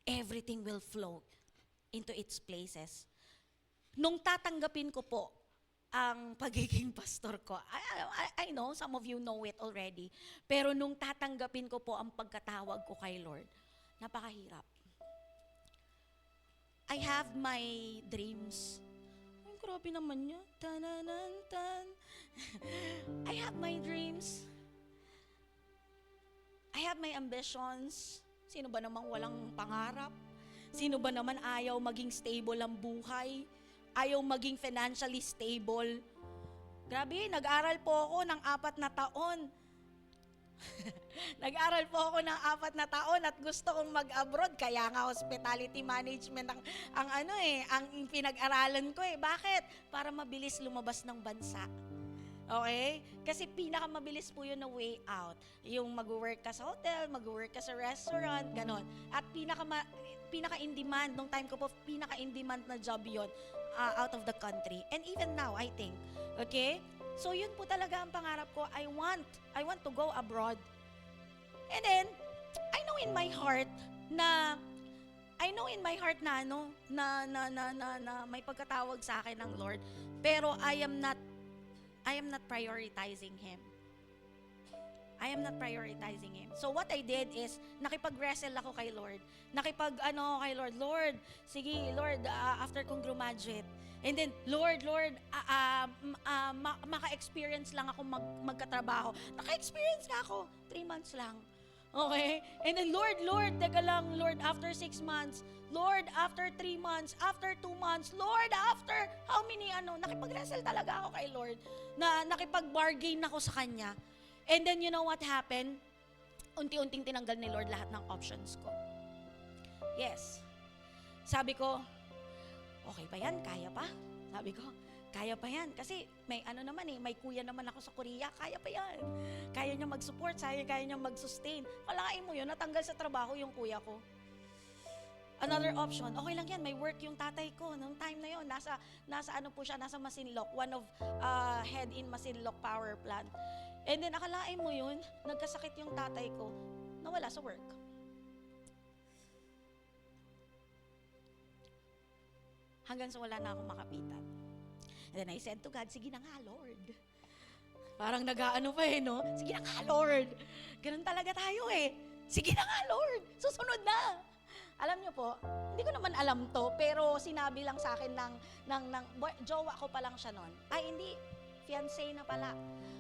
Everything will flow into its places. Nung tatanggapin ko po ang pagiging pastor ko, I know, some of you know it already, pero nung tatanggapin ko po ang pagkatawag ko kay Lord, napakahirap. I have my dreams. Ay, grabe naman niya. Tananantan. I have my dreams. I have my ambitions. Sino ba namang walang pangarap? Sino ba naman ayaw maging stable ang buhay? Ayaw maging financially stable? Grabe, nag-aral po ako ng 4 na taon. Nag-aral po ako ng 4 na taon at gusto kong mag-abroad. Kaya nga hospitality management ang pinag-aralan ko eh. Bakit? Para mabilis lumabas ng bansa. Okay? Kasi pinakamabilis po yun na way out. Yung mag-work ka sa hotel, mag-work ka sa restaurant, ganon. At pinaka-in-demand, nung time ko po, pinaka-in-demand na job yun out of the country. And even now, I think. Okay? So yun po talaga ang pangarap ko. I want to go abroad. And then, I know in my heart na may pagkatawag sa akin ng Lord. Pero I am not prioritizing Him. I am not prioritizing Him. So what I did is, nakipag-wrestle ako kay Lord. Kay Lord, Lord, sige Lord, after kong graduate. And then, Lord, maka-experience lang ako magkatrabaho. Naka-experience nga ako, 3 months lang. Okay? And then, Lord, teka lang, Lord, after 6 months, Lord, after 3 months, after 2 months, Lord, after how many, nakipag-wrestle talaga ako kay Lord, na nakipag-bargain ako sa Kanya. And then, you know what happened? Unti-unting tinanggal ni Lord lahat ng options ko. Yes. Sabi ko, okay pa yan? Kaya pa? Sabi ko, kaya pa yan. Kasi may may kuya naman ako sa Korea, kaya pa yan. Kaya niya mag-support, kaya niya mag-sustain. Kalain mo yun, natanggal sa trabaho yung kuya ko. Another option, okay lang yan, may work yung tatay ko. Nung time na yun, nasa Masinloc, one of head in Masinloc power plant. And then akalain mo yun, nagkasakit yung tatay ko, nawala sa work. Hanggang sa wala na akong makapitan. And then I said to God, sige na nga, Lord. Parang nag-aano pa no? Sige na nga, Lord. Ganun talaga tayo eh. Sige na nga, Lord. Susunod na. Alam niyo po, hindi ko naman alam to, pero sinabi lang sa akin jowa ko pa lang siya nun. Ay, hindi. Fiancé na pala.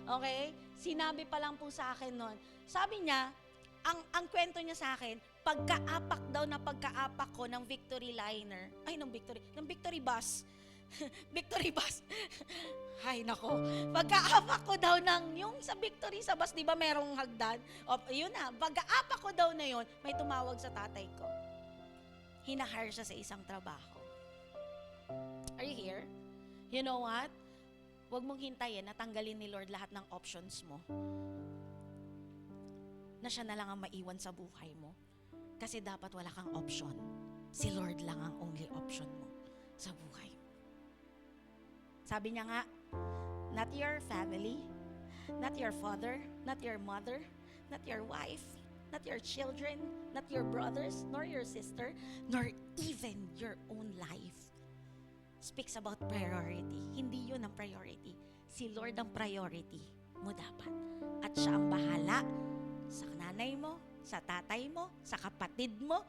Okay? Sinabi pa lang po sa akin nun. Sabi niya, ang kwento niya sa akin, pagkaapak ko ng Victory Liner, ng Victory Bus, Victory Bus. Ay, nako. Pagkaapak ko daw yung sa Victory sa bus, di ba merong hagdan? O, yun na, pagkaapak ko daw na yun, may tumawag sa tatay ko. Hinahire siya sa isang trabaho. Are you here? You know what? Huwag mong hintayin na tanggalin ni Lord lahat ng options mo. Na siya na lang ang maiwan sa buhay mo. Kasi dapat wala kang option. Si Lord lang ang only option mo sa buhay. Sabi niya nga, not your family, not your father, not your mother, not your wife, not your children, not your brothers, nor your sister, nor even your own life. Speaks about priority. Hindi yun ang priority. Si Lord ang priority mo dapat. At siya ang bahala sa nanay mo, sa tatay mo, sa kapatid mo,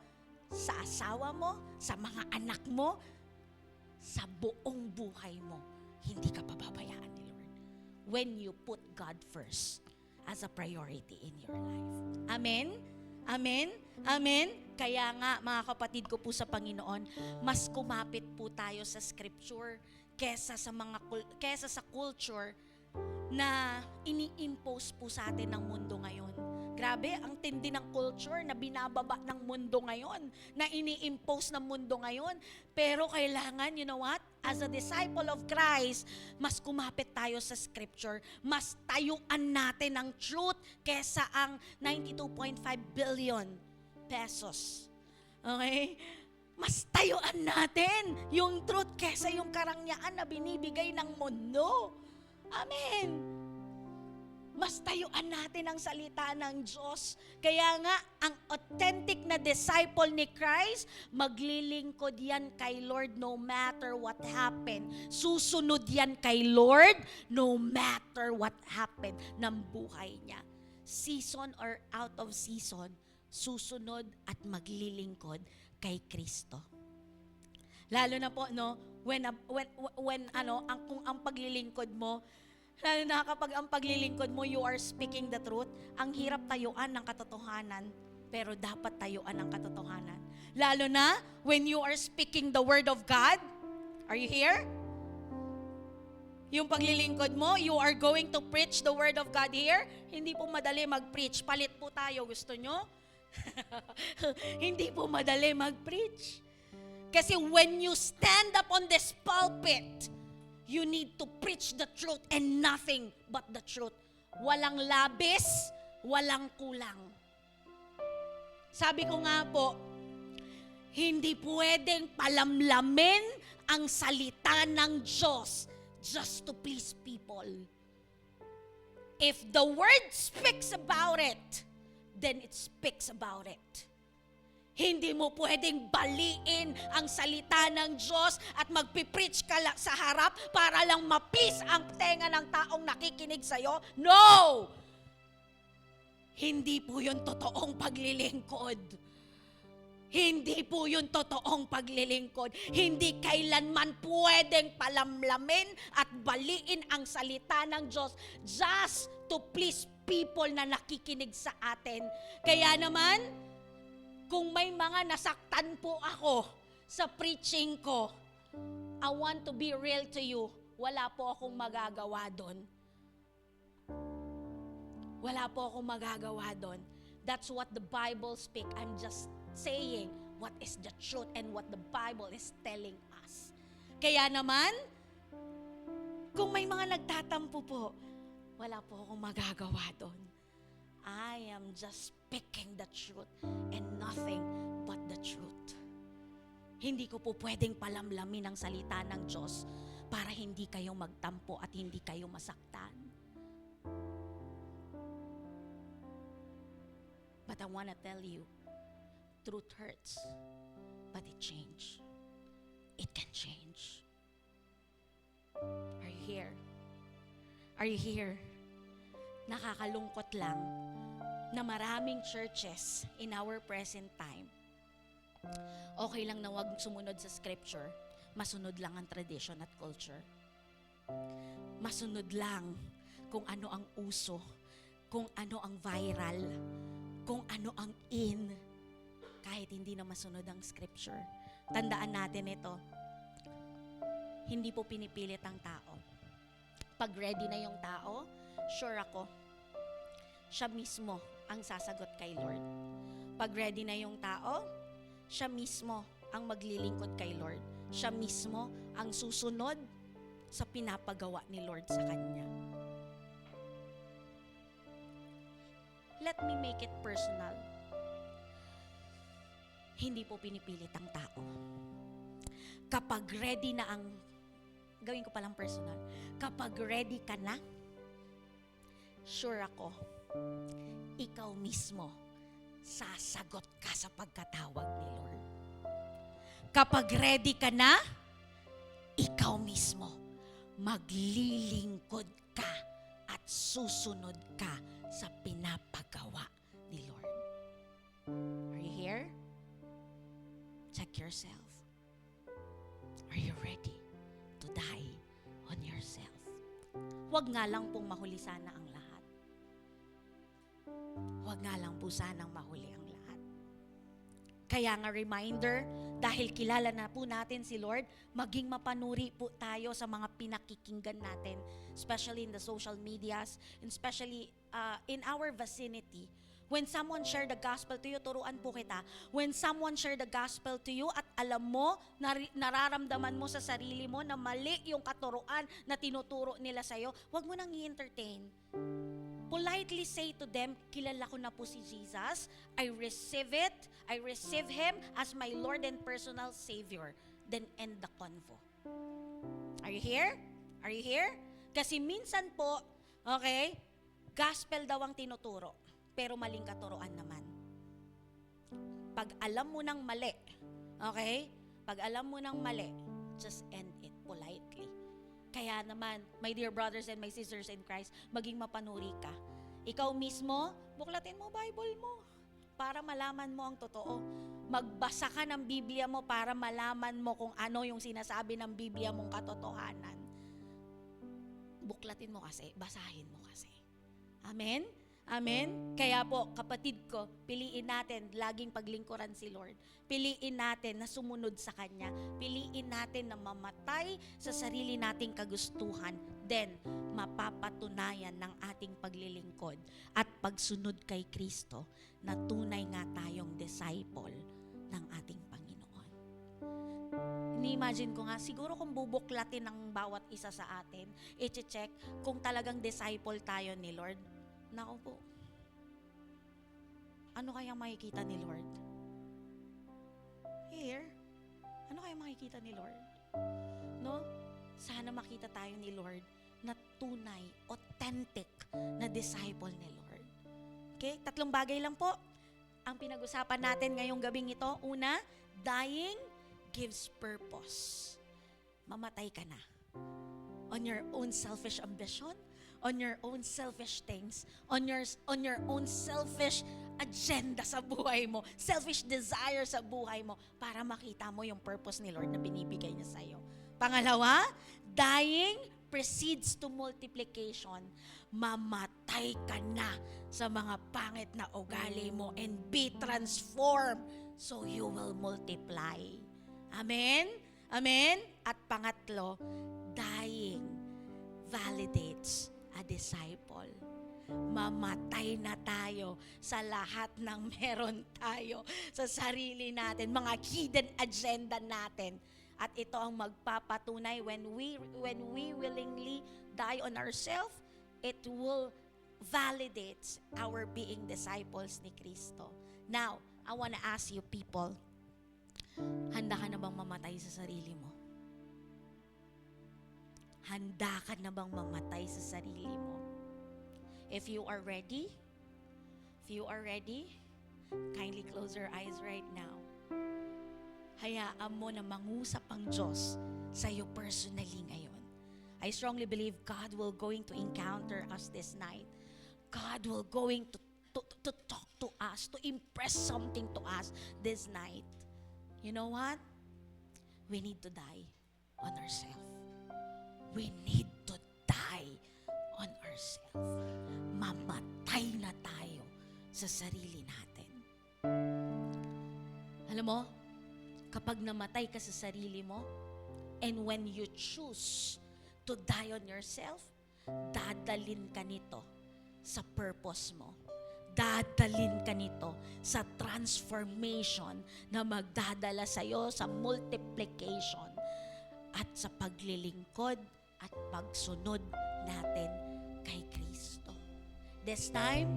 sa asawa mo, sa mga anak mo, sa buong buhay mo. Hindi ka pababayaan ni Lord when you put God first as a priority in your life. Amen? Amen? Amen? Kaya nga, mga kapatid ko po sa Panginoon, mas kumapit po tayo sa scripture kesa sa culture na ini-impose po sa atin ng mundo ngayon. Grabe, ang tindi ng culture na binababa ng mundo ngayon, na ini-impose ng mundo ngayon. Pero kailangan, you know what? As a disciple of Christ, mas kumapit tayo sa scripture. Mas tayuan natin ang truth kesa ang 92.5 billion pesos. Okay? Mas tayuan natin yung truth kesa yung karangyaan na binibigay ng mundo. Amen. Mas tayuan natin ang salita ng Diyos. Kaya nga, ang authentic na disciple ni Christ, maglilingkod yan kay Lord no matter what happened. Susunod yan kay Lord no matter what happened ng buhay niya. Season or out of season, susunod at maglilingkod kay Kristo. Lalo na po, no, kung ang paglilingkod mo, lalo na kapag ang paglilingkod mo, you are speaking the truth, ang hirap tayuan ng katotohanan, pero dapat tayuan ng katotohanan. Lalo na when you are speaking the word of God. Are you here? Yung paglilingkod mo, you are going to preach the word of God here. Hindi po madali mag-preach. Palit po tayo. Gusto nyo? Hindi po madali mag-preach. Kasi when you stand up on this pulpit, you need to preach the truth and nothing but the truth. Walang labis, walang kulang. Sabi ko nga po, hindi pwedeng palamlamin ang salita ng Diyos just to please people. If the word speaks about it, then it speaks about it. Hindi mo pwedeng baliin ang salita ng Diyos at magpipreach ka sa harap para lang mapis ang tenga ng taong nakikinig sa'yo. No! Hindi po yun totoong paglilingkod. Hindi po yun totoong paglilingkod. Hindi kailanman pwedeng palamlamin at baliin ang salita ng Diyos just to please people na nakikinig sa atin. Kaya naman, kung may mga nasaktan po ako sa preaching ko, I want to be real to you, wala po akong magagawa doon. Wala po akong magagawa doon. That's what the Bible speak. I'm just saying what is the truth and what the Bible is telling us. Kaya naman, kung may mga nagtatampo po, wala po akong magagawa doon. I am just speaking the truth and nothing but the truth. Hindi ko po pwedeng palamlamin ang salita ng Diyos para hindi kayo magtampo at hindi kayo masaktan. But I want to tell you, truth hurts, but it changes. It can change. Are you here? Are you here? Nakakalungkot lang na maraming churches in our present time, okay lang na wag sumunod sa scripture, masunod lang ang tradition at culture. Masunod lang kung ano ang uso, kung ano ang viral, kung ano ang in, kahit hindi na masunod ang scripture. Tandaan natin ito, hindi po pinipilit ang tao. Pag ready na yung tao, sure ako, siya mismo ang sasagot kay Lord. Pag ready na yung tao, siya mismo ang maglilingkod kay Lord. Siya mismo ang susunod sa pinapagawa ni Lord sa kanya. Let me make it personal. Hindi po pinipilit ang tao. Kapag ready na ang, gawin ko palang personal, kapag ready ka na, sure ako, ikaw mismo, sasagot ka sa pagkatawag ni Lord. Kapag ready ka na, ikaw mismo, maglilingkod ka at susunod ka sa pinapagawa ni Lord. Are you here? Check yourself. Are you ready to die on yourself? Huwag nga lang pong mahuli sana ang lahat. Huwag nga lang po sanang mahuli ang lahat. Kaya nga reminder, dahil kilala na po natin si Lord, maging mapanuri po tayo sa mga pinakikinggan natin, especially in the social medias, and especially in our vicinity. When someone share the gospel to you, turuan po kita. When someone share the gospel to you at alam mo, nararamdaman mo sa sarili mo na mali yung katuruan na tinuturo nila sa'yo, huwag mo nang i-entertain. Politely say to them, kilala ko na po si Jesus. I receive it. I receive Him as my Lord and personal Savior. Then end the convo. Are you here? Are you here? Kasi minsan po, okay, gospel daw ang tinuturo, pero maling katuruan naman. Pag alam mo ng mali, okay? Pag alam mo ng mali, just end it politely. Kaya naman, my dear brothers and my sisters in Christ, maging mapanuri ka. Ikaw mismo, buklatin mo Bible mo para malaman mo ang totoo. Magbasa ka ng Biblia mo para malaman mo kung ano yung sinasabi ng Biblia mong katotohanan. Buklatin mo kasi, basahin mo kasi. Amen? Amen? Kaya po, kapatid ko, piliin natin laging paglingkuran si Lord. Piliin natin na sumunod sa Kanya. Piliin natin na mamatay sa sarili nating kagustuhan. Then, mapapatunayan ng ating paglilingkod at pagsunod kay Kristo na tunay nga tayong disciple ng ating Panginoon. Ni-imagine ko nga, siguro kung bubuklatin ng bawat isa sa atin, i-check kung talagang disciple tayo ni Lord. Naku po, ano kayang makikita ni Lord? Here, ano kayang makikita ni Lord? No? Sana makita tayo ni Lord na tunay, authentic na disciple ni Lord. Okay? 3 bagay lang po ang pinag-usapan natin ngayong gabing ito. Una, dying gives purpose. Mamatay ka na. On your own selfish ambition, on your own selfish things, on your own selfish agenda sa buhay mo, selfish desire sa buhay mo, para makita mo yung purpose ni Lord na binibigay niya sa'yo. Pangalawa, dying precedes to multiplication. Mamatay ka na sa mga pangit na ugali mo and be transformed so you will multiply. Amen? Amen? At pangatlo, dying validates a disciple. Mamatay na tayo sa lahat ng meron tayo sa sarili natin, mga hidden agenda natin. At ito ang magpapatunay when we willingly die on ourselves, it will validate our being disciples ni Kristo. Now, I want to ask you people, handa ka na bang mamatay sa sarili mo? Handa ka na bang mamatay sa sarili mo? If you are ready, kindly close your eyes right now. Hayaan mo na mangusap ang Diyos sa iyo personally ngayon. I strongly believe God will going to encounter us this night. God will going to talk to us, to impress something to us this night. You know what? We need to die on ourselves. We need to die on ourselves. Mamatay na tayo sa sarili natin. Alam mo, kapag namatay ka sa sarili mo, and when you choose to die on yourself, dadalin ka nito sa purpose mo. Dadalin ka nito sa transformation na magdadala sa'yo sa multiplication at sa paglilingkod at pagsunod natin kay Kristo. This time,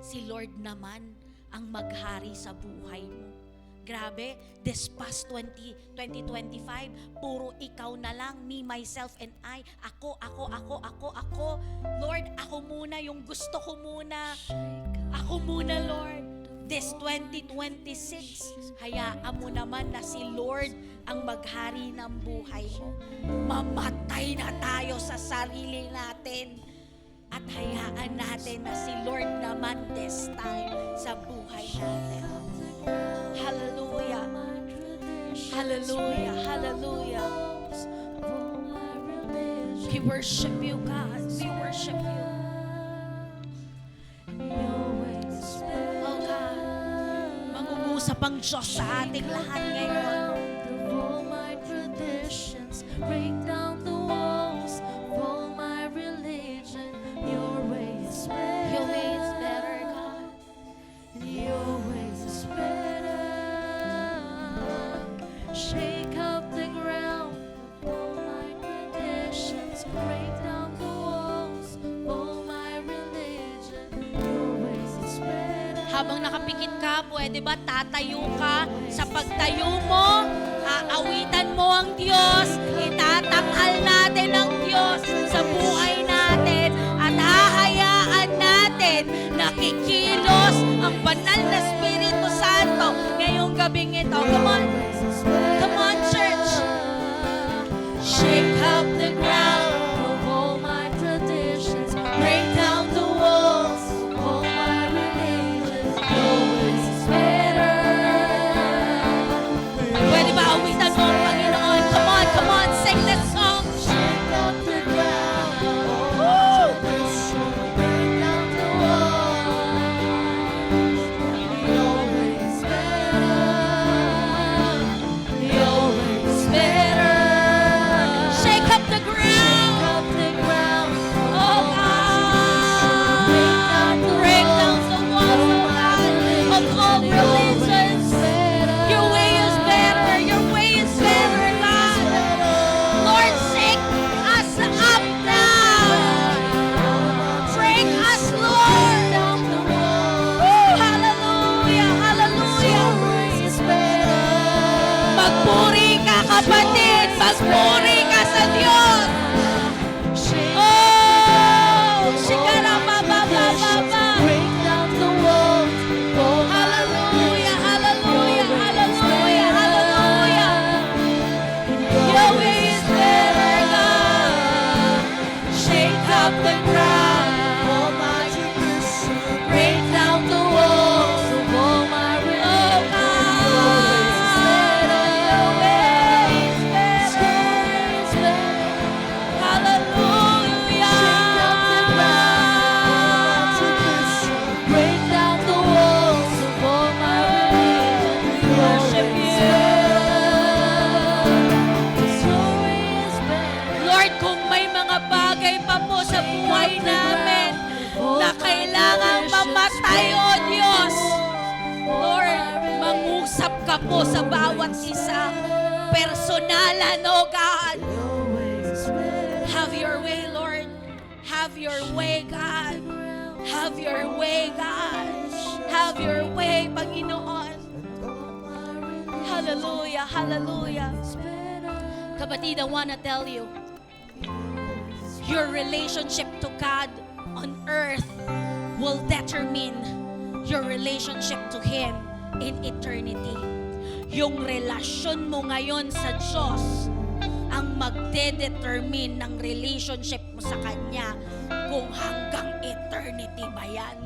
si Lord naman ang maghari sa buhay mo. Grabe, this past 2025, puro ikaw na lang, me, myself, and I. Ako. Lord, ako muna, yung gusto ko muna. Ako muna, Lord. This 2026, hayaan mo naman na si Lord ang maghari ng buhay mo. Mamatay na tayo sa sarili natin. At hayaan natin na si Lord naman this time sa buhay natin. Hallelujah. Hallelujah. Hallelujah. We worship you, God. We worship you. Oh God, mangungusap ang Diyos sa ating lahat ngayon. Break down the walls of all my religion. Your way is better. Your way is better, God. Your way is better. Shake up the ground of all my traditions. Break down the walls of all my religion. Your way is better. Habang nakapikit ka, pwede ba tatayo ka? Sa pagtayo mo, aawitan mo ang Diyos, itatanghal natin ang Diyos sa buhay natin, at hahayaan natin nakikilos ang banal na Espiritu Santo ngayong gabing ito. Come on. Come on, church. Shake up the ground of all my traditions. Break down the walls of all my religions. Your ways is better. Pwede ba awitan mo ang Panginoon? Come on, sing this song. Shake up the ground of all my traditions. Break down the walls. Your ways is better. Your ways is better. Shake up the ground. Up the ground. Oh God, break down the walls, oh God, of all religions. Your way is better. Your way is better, God. Lord, shake us up now. Break us, Lord. Oh, hallelujah, hallelujah. Magpuri ka, kapatid. Magpuri ka sa Diyos. Oh, shikara ba ba ba ba ba. Hallelujah, hallelujah, hallelujah, hallelujah. Your way is better, God. Shake up the ground, all my traditions. Break down the walls of all my religion. Oh God, your way is better. Hallelujah. Break down the walls of all my religion. We worship you. Lord, kung may mga bagay pa po sa buhay namin na kailangan mamatay, O Diyos, Lord, mangusap ka po sa bawat isa. Personalan, O God. Have your way, Lord. Have your way, God. Have your way, God. Have your way, Panginoon. Hallelujah, hallelujah. Kapatid, I wanna tell you, your relationship to God on earth will determine your relationship to Him in eternity. Yung relasyon mo ngayon sa Diyos ang magde-determine ng relationship mo sa Kanya kung hanggang eternity ba yan.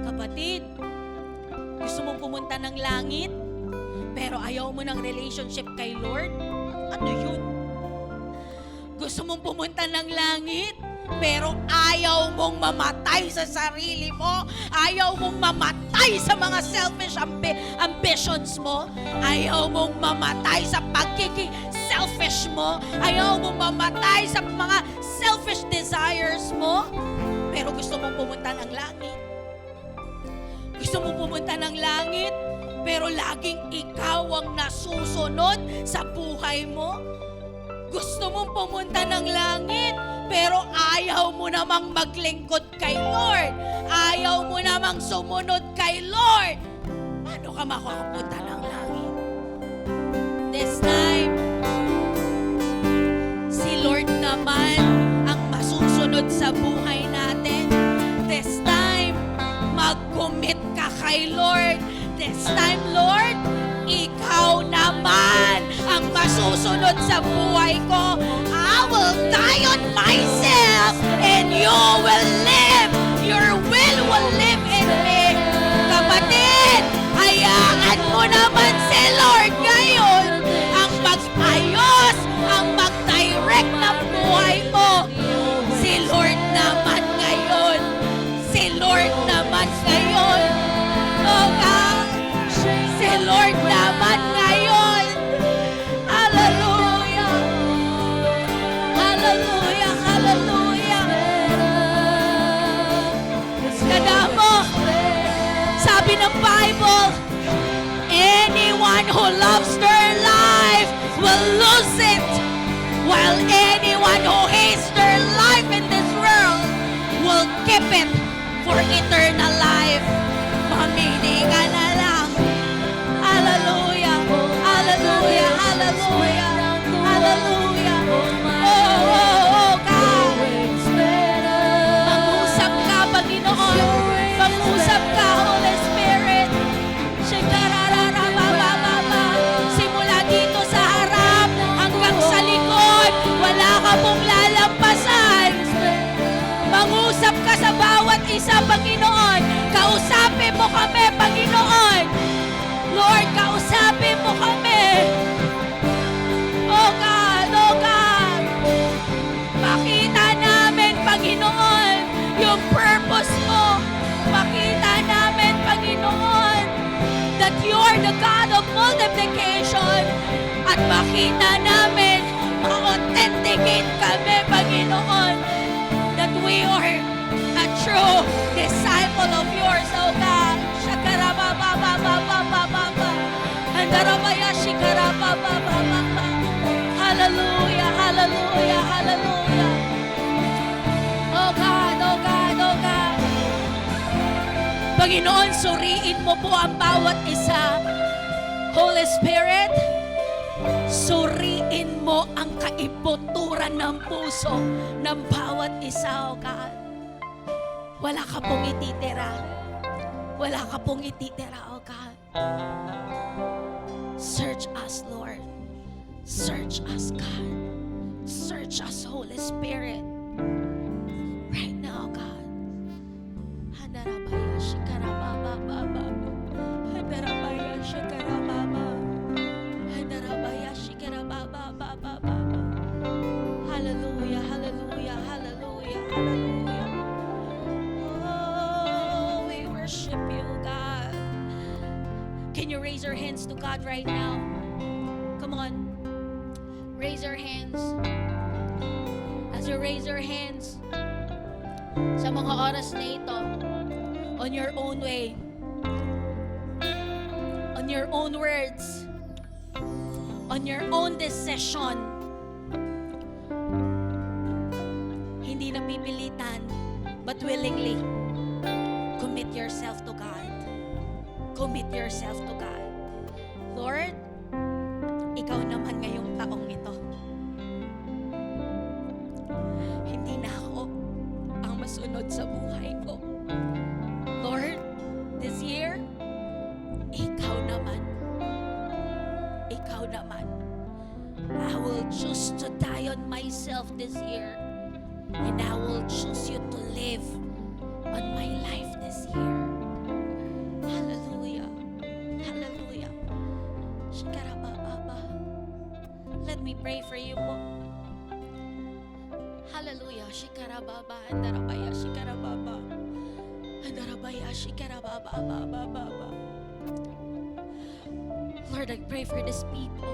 Kapatid, gusto mong pumunta ng langit, pero ayaw mo ng relationship kay Lord? Ano yun? Gusto mong pumunta ng langit, pero ayaw mong mamatay sa sarili mo. Ayaw mong mamatay sa mga selfish ambitions mo. Ayaw mong mamatay sa pagiging selfish mo. Ayaw mong mamatay sa mga selfish desires mo. Pero gusto mong pumunta ng langit. Gusto mong pumunta ng langit, pero laging ikaw ang nasusunod sa buhay mo. Gusto mong pumunta ng langit, pero ayaw mo namang maglingkod kay Lord. Ayaw mo namang sumunod kay Lord. Paano ka makakapunta ng langit? This time, si Lord naman ang masusunod sa buhay natin. This time, mag-commit ka kay Lord. This time, Lord, ikaw naman ang masusunod sa buhay ko. I will die on myself and you will live. Your will live in me. Kapatid, hayaan mo naman si Lord ngayon ang mag-ayos, ang mag-direct ng buhay mo. Si Lord naman ngayon. Si Lord naman ngayon. Oh God, si Lord naman ngayon. Hallelujah. Hallelujah. Hallelujah. Tanda mo, sabi ng Bible, anyone who loves their life will lose it, while anyone who hates their life in this world will keep it for eternal life. Mamili ka na lang. Hallelujah. Hallelujah. Hallelujah. Hallelujah. Oh, God. Mangusap ka, Panginoon. Mangusap ka, Holy Spirit. Shikarararabababa. Simula dito sa harap hanggang sa likod, wala ka pong lalampasan. Mangusap ka sa bawat isa, Panginoon. Kausapin mo kami, Panginoon. Lord, kausapin mo kami. Oh God, oh God. Makita namin, Panginoon, yung purpose mo. Makita namin, Panginoon, that you are the God of multiplication. At makita namin, ma-authenticate kami, Panginoon, that we are a true disciple of yours, oh God. Shakarabababababababa. Andarabaya shikarabababababa. Hallelujah, hallelujah, hallelujah. Oh God, oh God, oh God. Panginoon, suriin mo po ang bawat isa. Holy Spirit, suriin mo ang kaibuturan ng puso ng bawat isa, oh God. Wala ka pong ititira. Wala ka pong ititira, oh God. Search us, Lord. Search us, God. Search us, Holy Spirit. Right now, God. Handarabaya shikarabababa. Handarabaya shikarababa. Handarabaya shikarabababa. Hallelujah, hallelujah, hallelujah, hallelujah. Oh, we worship you, God. Can you raise your hands to God right now? Come on. Raise your hands. As you raise your hands, sa mga oras na ito, on your own way, on your own words, on your own decision, hindi na pipilitan, but willingly, commit yourself to God. Commit yourself to God. Lord, ikaw naman ngayong taong ito. Hindi na ako ang masunod sa buhay ko. Lord, this year, ikaw naman. Ikaw naman. I will choose to die on myself this year. And I will choose you to live on my life this year. Hallelujah. Hallelujah. Shikarababa. Let me pray for you po. Hallelujah. shikarababa, handarabaya, shikarababa. Handarabaya, shikarababa. Lord, I pray for these people.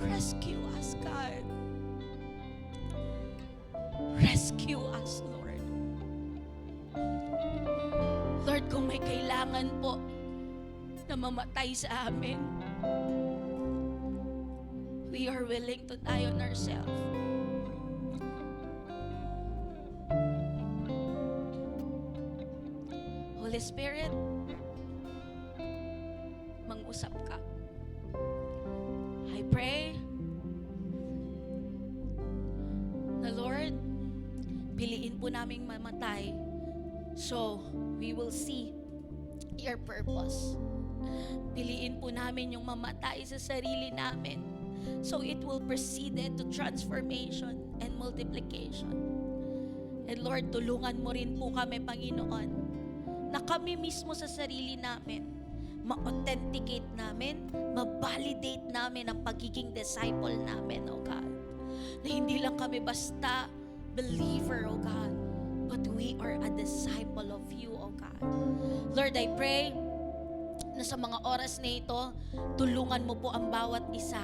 Rescue us, God. Rescue us, Lord. Lord, kung may kailangan po na mamatay sa amin, we are willing to die on ourselves. Holy Spirit, mang-usap ka. I pray na Lord, piliin po naming mamatay so we will see your purpose. Piliin po namin yung mamatay sa sarili namin so it will proceed to transformation and multiplication. And Lord, tulungan mo rin po kami, Panginoon, na kami mismo sa sarili namin, ma-authenticate namin, ma-validate namin ang pagiging disciple namin, O God. Na hindi lang kami basta believer, O God, but we are a disciple of you, O God. Lord, I pray na sa mga oras na ito, tulungan mo po ang bawat isa.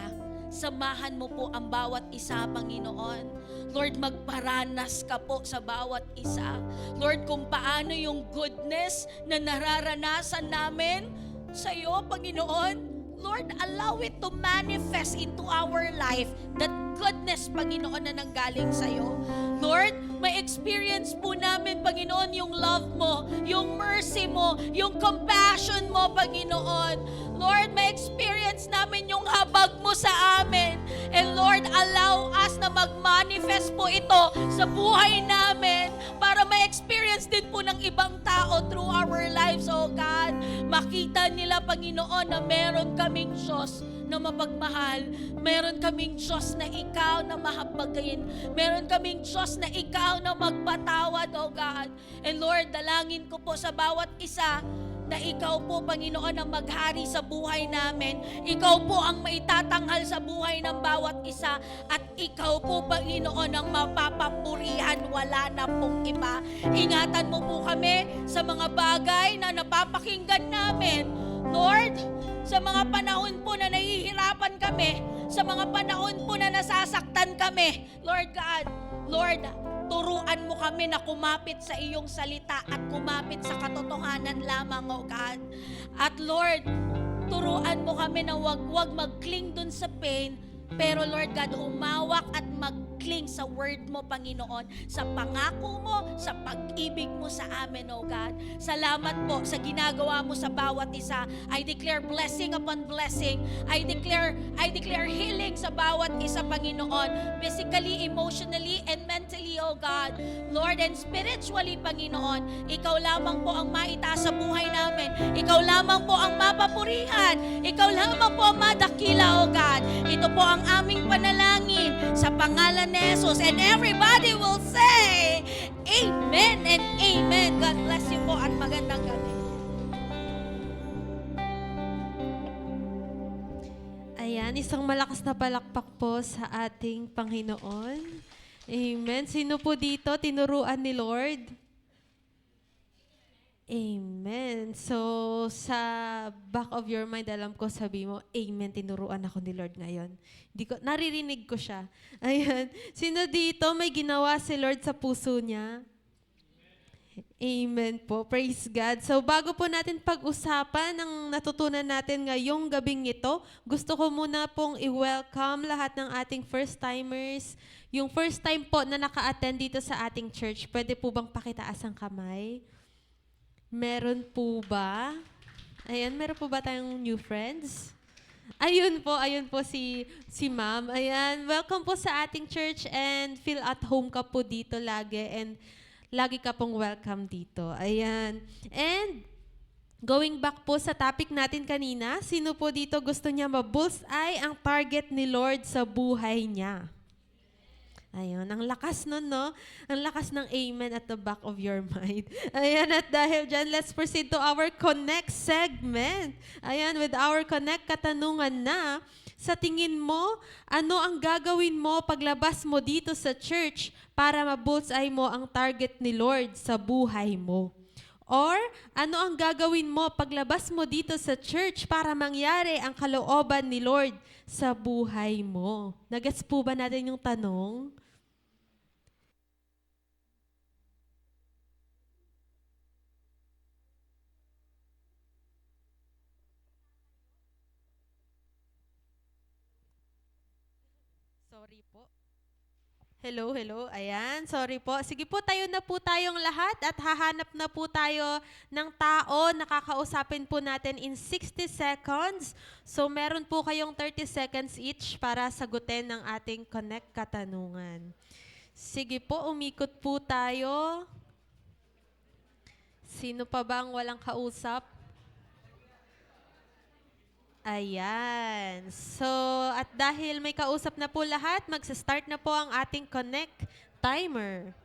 Samahan mo po ang bawat isa, Panginoon. Lord, magparanas ka po sa bawat isa. Lord, kung paano yung goodness na nararanasan namin sa iyo, Panginoon, Lord, allow it to manifest into our life, that goodness, Panginoon, na nanggaling sa iyo. Lord, may experience po namin, Panginoon, yung love mo, yung mercy mo, yung compassion mo, Panginoon. Lord, may experience namin yung habag mo sa amin. And Lord, allow us na mag-manifest po ito sa buhay namin para may experience din po ng ibang tao through our lives, oh God. Makita nila, Panginoon, na meron kaming Diyos na mapagmahal. Meron kaming Diyos na ikaw na mahabagin. Meron kaming Diyos na ikaw na magpatawad, oh God. And Lord, dalangin ko po sa bawat isa na ikaw po, Panginoon, ang maghari sa buhay namin. Ikaw po ang maitatanghal sa buhay ng bawat isa. At ikaw po, Panginoon, ang mapapapurihan. Wala na pong iba. Ingatan mo po kami sa mga bagay na napapakinggan namin. Lord, sa mga panahon po na nahihirapan kami, sa mga panahon po na nasasaktan kami, Lord God, Lord, turuan mo kami na kumapit sa iyong salita at kumapit sa katotohanan lamang, O God. At Lord, turuan mo kami na wag mag-cling dun sa pain, pero Lord God, humawak at mag-cling sa word mo, Panginoon, sa pangako mo, sa pag-ibig mo sa amin, O God. Salamat po sa ginagawa mo sa bawat isa. I declare blessing upon blessing. I declare healing sa bawat isa, Panginoon. Physically, emotionally, and mentally, O God. Lord, and spiritually, Panginoon. Ikaw lamang po ang maitaas sa buhay namin. Ikaw lamang po ang mapapurihan. Ikaw lamang po ang madakila, O God. Ito po ang aming panalangin sa pangalan ni Jesus. And everybody will say, Amen and Amen. God bless you po at magandang gabi. Ayan, isang malakas na palakpak po sa ating Panginoon. Amen. Sino po dito tinuruan ni Lord? Amen. So, sa back of your mind, alam ko, sabi mo, Amen, tinuruan ako ni Lord ngayon. Naririnig ko siya. Ayan. Sino dito may ginawa si Lord sa puso niya? Amen po. Praise God. So, bago po natin pag-usapan ang natutunan natin ngayong gabing ito, gusto ko muna pong i-welcome lahat ng ating first-timers. Yung first time po na naka-attend dito sa ating church, pwede po bang pakitaas ang kamay? Meron po ba? Ayan, meron po ba tayong new friends? Ayun po si Ma'am. Ayan, welcome po sa ating church and feel at home ka po dito lagi and lagi ka pong welcome dito. Ayan. And going back po sa topic natin kanina, sino po dito gusto niya ma-bullseye ang target ni Lord sa buhay niya? Ayun, ang lakas nun, no? Ang lakas ng amen at the back of your mind. Ayan, at dahil dyan, let's proceed to our Connect segment. Ayan, with our Connect katanungan na, sa tingin mo, ano ang gagawin mo paglabas mo dito sa church para ma-bullseye mo ang target ni Lord sa buhay mo? Or, ano ang gagawin mo paglabas mo dito sa church para mangyari ang kalooban ni Lord sa buhay mo? Nagets po ba natin yung tanong? Sorry po. Hello, hello. Ayan, sorry po. Sige po, tayo na po tayong lahat at hahanap na po tayo ng tao na kakausapin po natin in 60 seconds. So, meron po kayong 30 seconds each para sagutin ng ating Connect katanungan. Sige po, umikot po tayo. Sino pa ba ang walang kausap? Ayan. So, at dahil may kausap na po lahat, magsa-start na po ang ating Connect timer.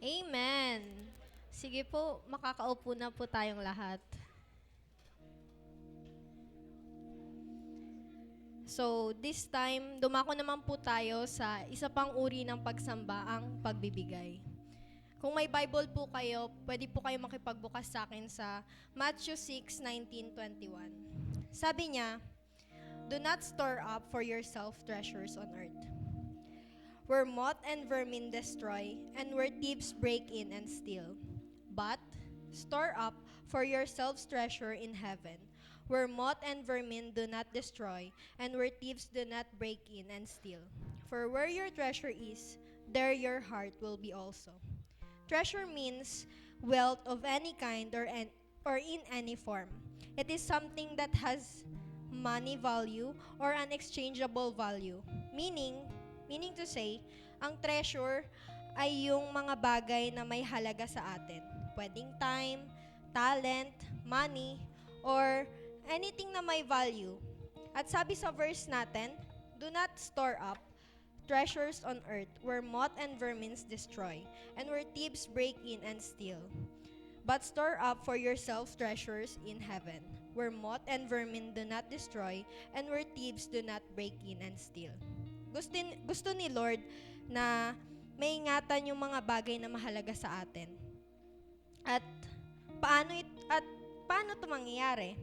Amen. Sige po, makakaupo na po tayong lahat. So, this time, dumako naman po tayo sa isa pang uri ng pagsamba, ang pagbibigay. Kung may Bible po kayo, pwede po kayo makipagbukas sa akin sa Matthew 6:19-21. Sabi niya, "Do not store up for yourself treasures on earth, where moth and vermin destroy, and where thieves break in and steal. But store up for yourselves treasure in heaven, where moth and vermin do not destroy, and where thieves do not break in and steal. For where your treasure is, there your heart will be also." Treasure means wealth of any kind or in any form. It is something that has money value or unexchangeable value. Meaning to say, ang treasure ay yung mga bagay na may halaga sa atin. Pwedeng time, talent, money, or anything na may value. At sabi sa verse natin, "Do not store up treasures on earth where moth and vermin destroy, and where thieves break in and steal. But store up for yourselves treasures in heaven, where moth and vermin do not destroy, and where thieves do not break in and steal." Gusto ni Lord na maingatan yung mga bagay na mahalaga sa atin. At paano ito mangyayari?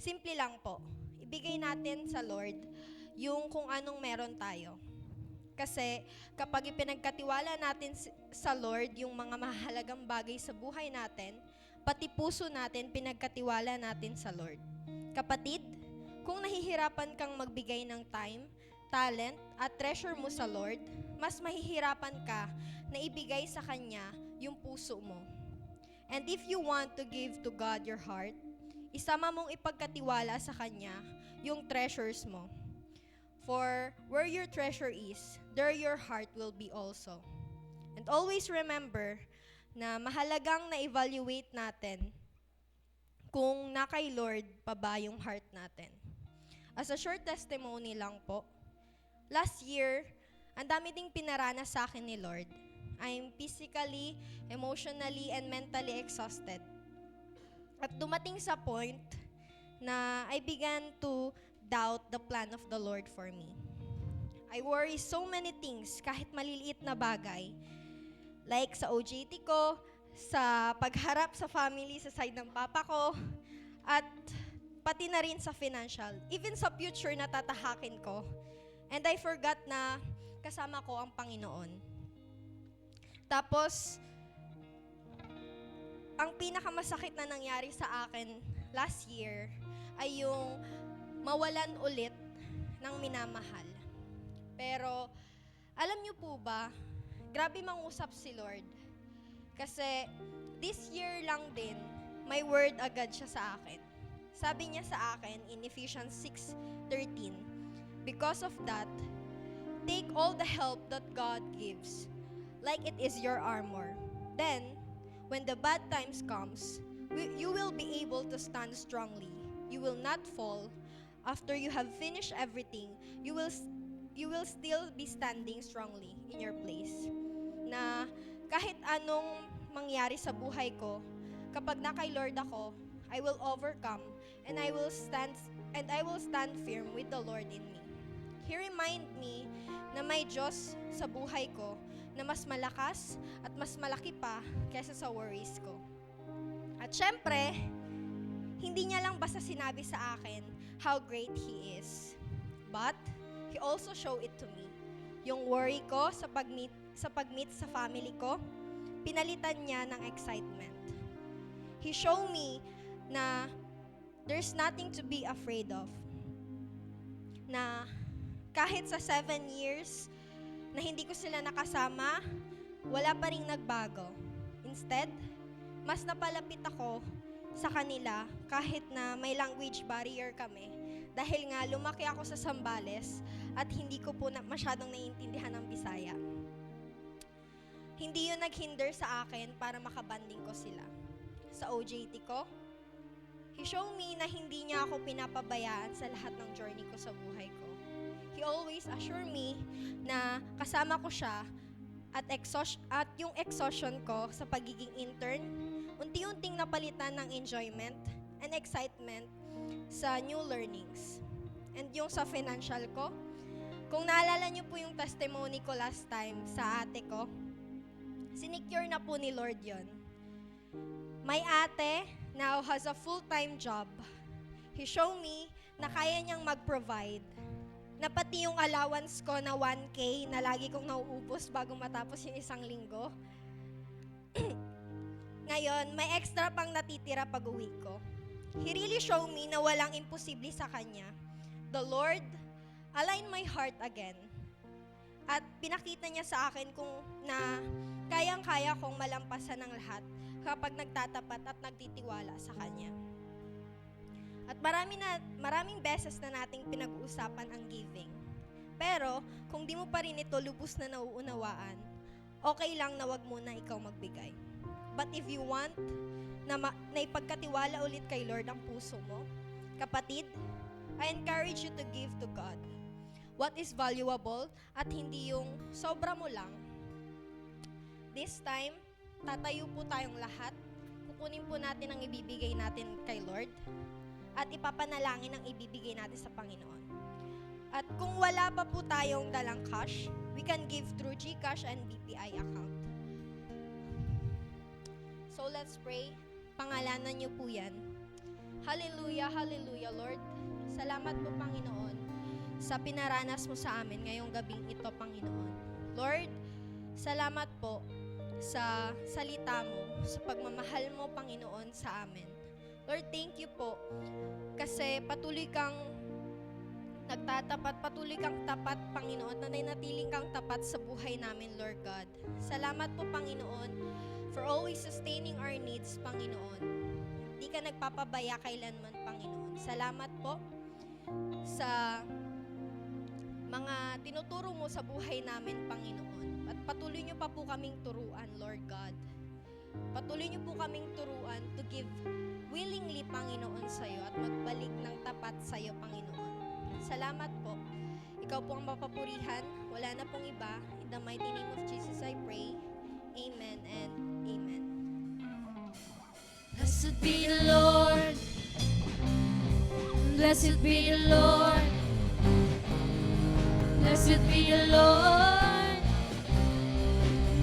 Simple lang po. Ibigay natin sa Lord yung kung anong meron tayo. Kasi kapag ipinagkatiwala natin sa Lord yung mga mahalagang bagay sa buhay natin, pati puso natin pinagkatiwala natin sa Lord. Kapatid, kung nahihirapan kang magbigay ng time, talent, at treasure mo sa Lord, mas mahihirapan ka na ibigay sa Kanya yung puso mo. And if you want to give to God your heart, isama mong ipagkatiwala sa Kanya yung treasures mo. For where your treasure is, there your heart will be also. And always remember na mahalagang na-evaluate natin kung na kay Lord pa ba yung heart natin. As a short testimony lang po, last year, ang dami ding pinaranas sa akin ni Lord. I'm physically, emotionally, and mentally exhausted. At dumating sa point na I began to doubt the plan of the Lord for me. I worry so many things, kahit maliliit na bagay. Like sa OJT ko, sa pagharap sa family, sa side ng papa ko, at pati na rin sa financial. Even sa future na tatahakin ko. And I forgot na kasama ko ang Panginoon. Tapos, ang pinakamasakit na nangyari sa akin last year ay yung mawalan ulit ng minamahal. Pero, alam niyo po ba, grabe mangusap si Lord. Kasi, this year lang din, may word agad siya sa akin. Sabi niya sa akin in Ephesians 6:13, because of that, take all the help that God gives, like it is your armor. Then, when the bad times comes, you will be able to stand strongly. You will not fall. After you have finished everything, you will still be standing strongly in your place. Na kahit anong mangyari sa buhay ko, kapag na kay Lord ako, I will overcome and I will stand firm with the Lord in me. He remind me na may Diyos sa buhay ko na mas malakas at mas malaki pa kaysa sa worries ko. At syempre, hindi niya lang basta sinabi sa akin how great He is. But, He also showed it to me. Yung worry ko sa pag-meet sa family ko, pinalitan niya ng excitement. He showed me na there's nothing to be afraid of. Na kahit sa 7 years na hindi ko sila nakasama, wala pa rin nagbago. Instead, mas napalapit ako sa kanila kahit na may language barrier kami. Dahil nga lumaki ako sa Zambales at hindi ko po masyadong naiintindihan ng Bisaya. Hindi yun naghinder sa akin para makabanding ko sila. Sa OJT ko, He showed me na hindi niya ako pinapabayaan sa lahat ng journey ko sa buhay ko. He always assured me na kasama ko siya at yung exhaustion ko sa pagiging intern, unti-unting napalitan ng enjoyment and excitement sa new learnings. And yung sa financial ko, kung naalala niyo po yung testimony ko last time sa ate ko, sinecure na po ni Lord yon. My ate now has a full-time job. He showed me na kaya niyang mag-provide. Na pati yung allowance ko na 1K na lagi kong nauubos bago matapos yung isang linggo. Ngayon, may extra pang natitira pag-uwi ko. He really showed me na walang imposible sa Kanya. The Lord aligned my heart again. At pinakita niya sa akin na kayang-kaya kong malampasan ng lahat kapag nagtatapat at nagtitiwala sa Kanya. At maraming beses na nating pinag-uusapan ang giving. Pero, kung di mo pa rin ito lubos na nauunawaan, okay lang na wag muna ikaw magbigay. But if you want na ipagkatiwala ulit kay Lord ang puso mo, kapatid, I encourage you to give to God what is valuable at hindi yung sobra mo lang. This time, tatayo po tayong lahat, kukunin po natin ang ibibigay natin kay Lord, at ipapanalangin ang ibibigay natin sa Panginoon. At kung wala pa po tayong dalang cash, we can give through GCash and BPI account. So let's pray. Pangalanan niyo po yan. Hallelujah, hallelujah, Lord. Salamat po, Panginoon, sa pinaranas mo sa amin ngayong gabing ito, Panginoon. Lord, salamat po sa salita mo, sa pagmamahal mo, Panginoon, sa amin. Lord, thank you po kasi patuloy kang nagtatapat, patuloy kang tapat, Panginoon, na nanatiling kang tapat sa buhay namin, Lord God. Salamat po, Panginoon, for always sustaining our needs, Panginoon. Hindi ka nagpapabaya kailanman, Panginoon. Salamat po sa mga tinuturo mo sa buhay namin, Panginoon. At patuloy niyo pa po kaming turuan, Lord God. Patuloy niyo po kaming turuan to give willingly, Panginoon, sa iyo at magbalik ng tapat sa iyo, Panginoon. Salamat po. Ikaw po ang mapapurihan. Wala na pong iba. In the mighty name of Jesus, I pray. Amen and amen. Blessed be the Lord, Blessed be the Lord. Blessed be the Lord.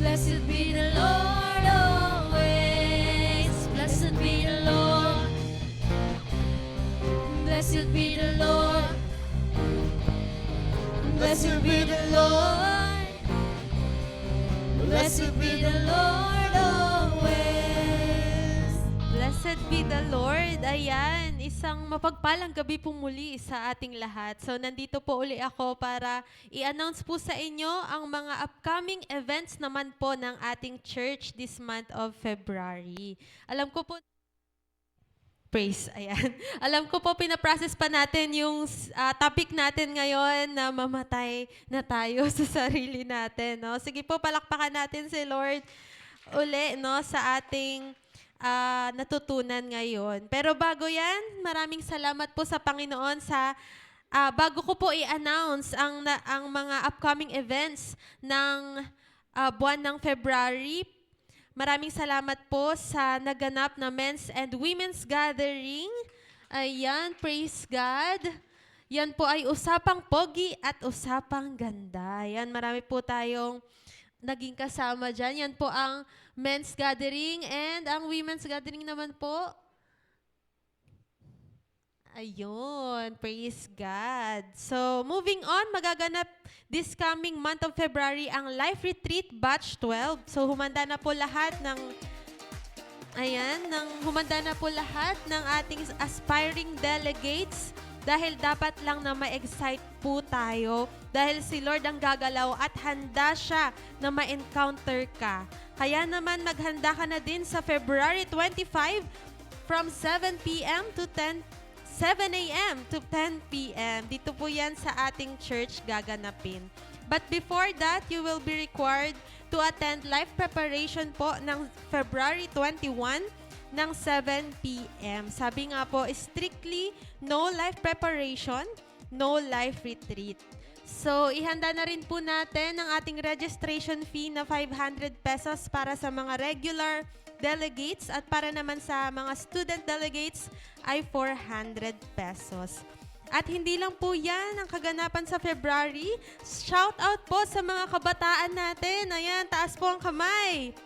Blessed be the Lord always. Blessed be the Lord. Blessed be the Lord. Blessed be the Lord. Blessed be the Lord always. Blessed be the Lord. Ayan, isang mapagpalang gabi po muli sa ating lahat. So, nandito po uli ako para i-announce po sa inyo ang mga upcoming events naman po ng ating church this month of February. Alam ko po, praise, ayan. Alam ko po, pinaprocess pa natin yung topic natin ngayon na mamatay na tayo sa sarili natin. No? Sige po, palakpakan natin si Lord uli no, sa ating natutunan ngayon. Pero bago yan, maraming salamat po sa Panginoon sa bago ko po i-announce ang mga upcoming events ng buwan ng February. Maraming salamat po sa naganap na men's and women's gathering. Ayan, praise God. Yan po ay usapang pogi at usapang ganda. Yan, marami po tayong naging kasama dyan. Yan po ang men's gathering and ang women's gathering naman po. Ayun, praise God. So, moving on, magaganap this coming month of February ang Life Retreat Batch 12. So, humanda na po lahat ng ating aspiring delegates dahil dapat lang na ma-excite po tayo dahil si Lord ang gagalaw at handa siya na ma-encounter ka. Kaya naman maghanda ka na din sa February 25 from 7 p.m. to 7 a.m. to 10 p.m. Dito po yan sa ating church gaganapin. But before that, you will be required to attend life preparation po ng February 21 ng 7 p.m. Sabi nga po, strictly no life preparation, no life retreat. So, ihanda na rin po natin ang ating registration fee na 500 pesos para sa mga regular delegates at para naman sa mga student delegates ay 400 pesos. At hindi lang po yan ang kaganapan sa February. Shout out po sa mga kabataan natin. Ayan, taas po ang kamay.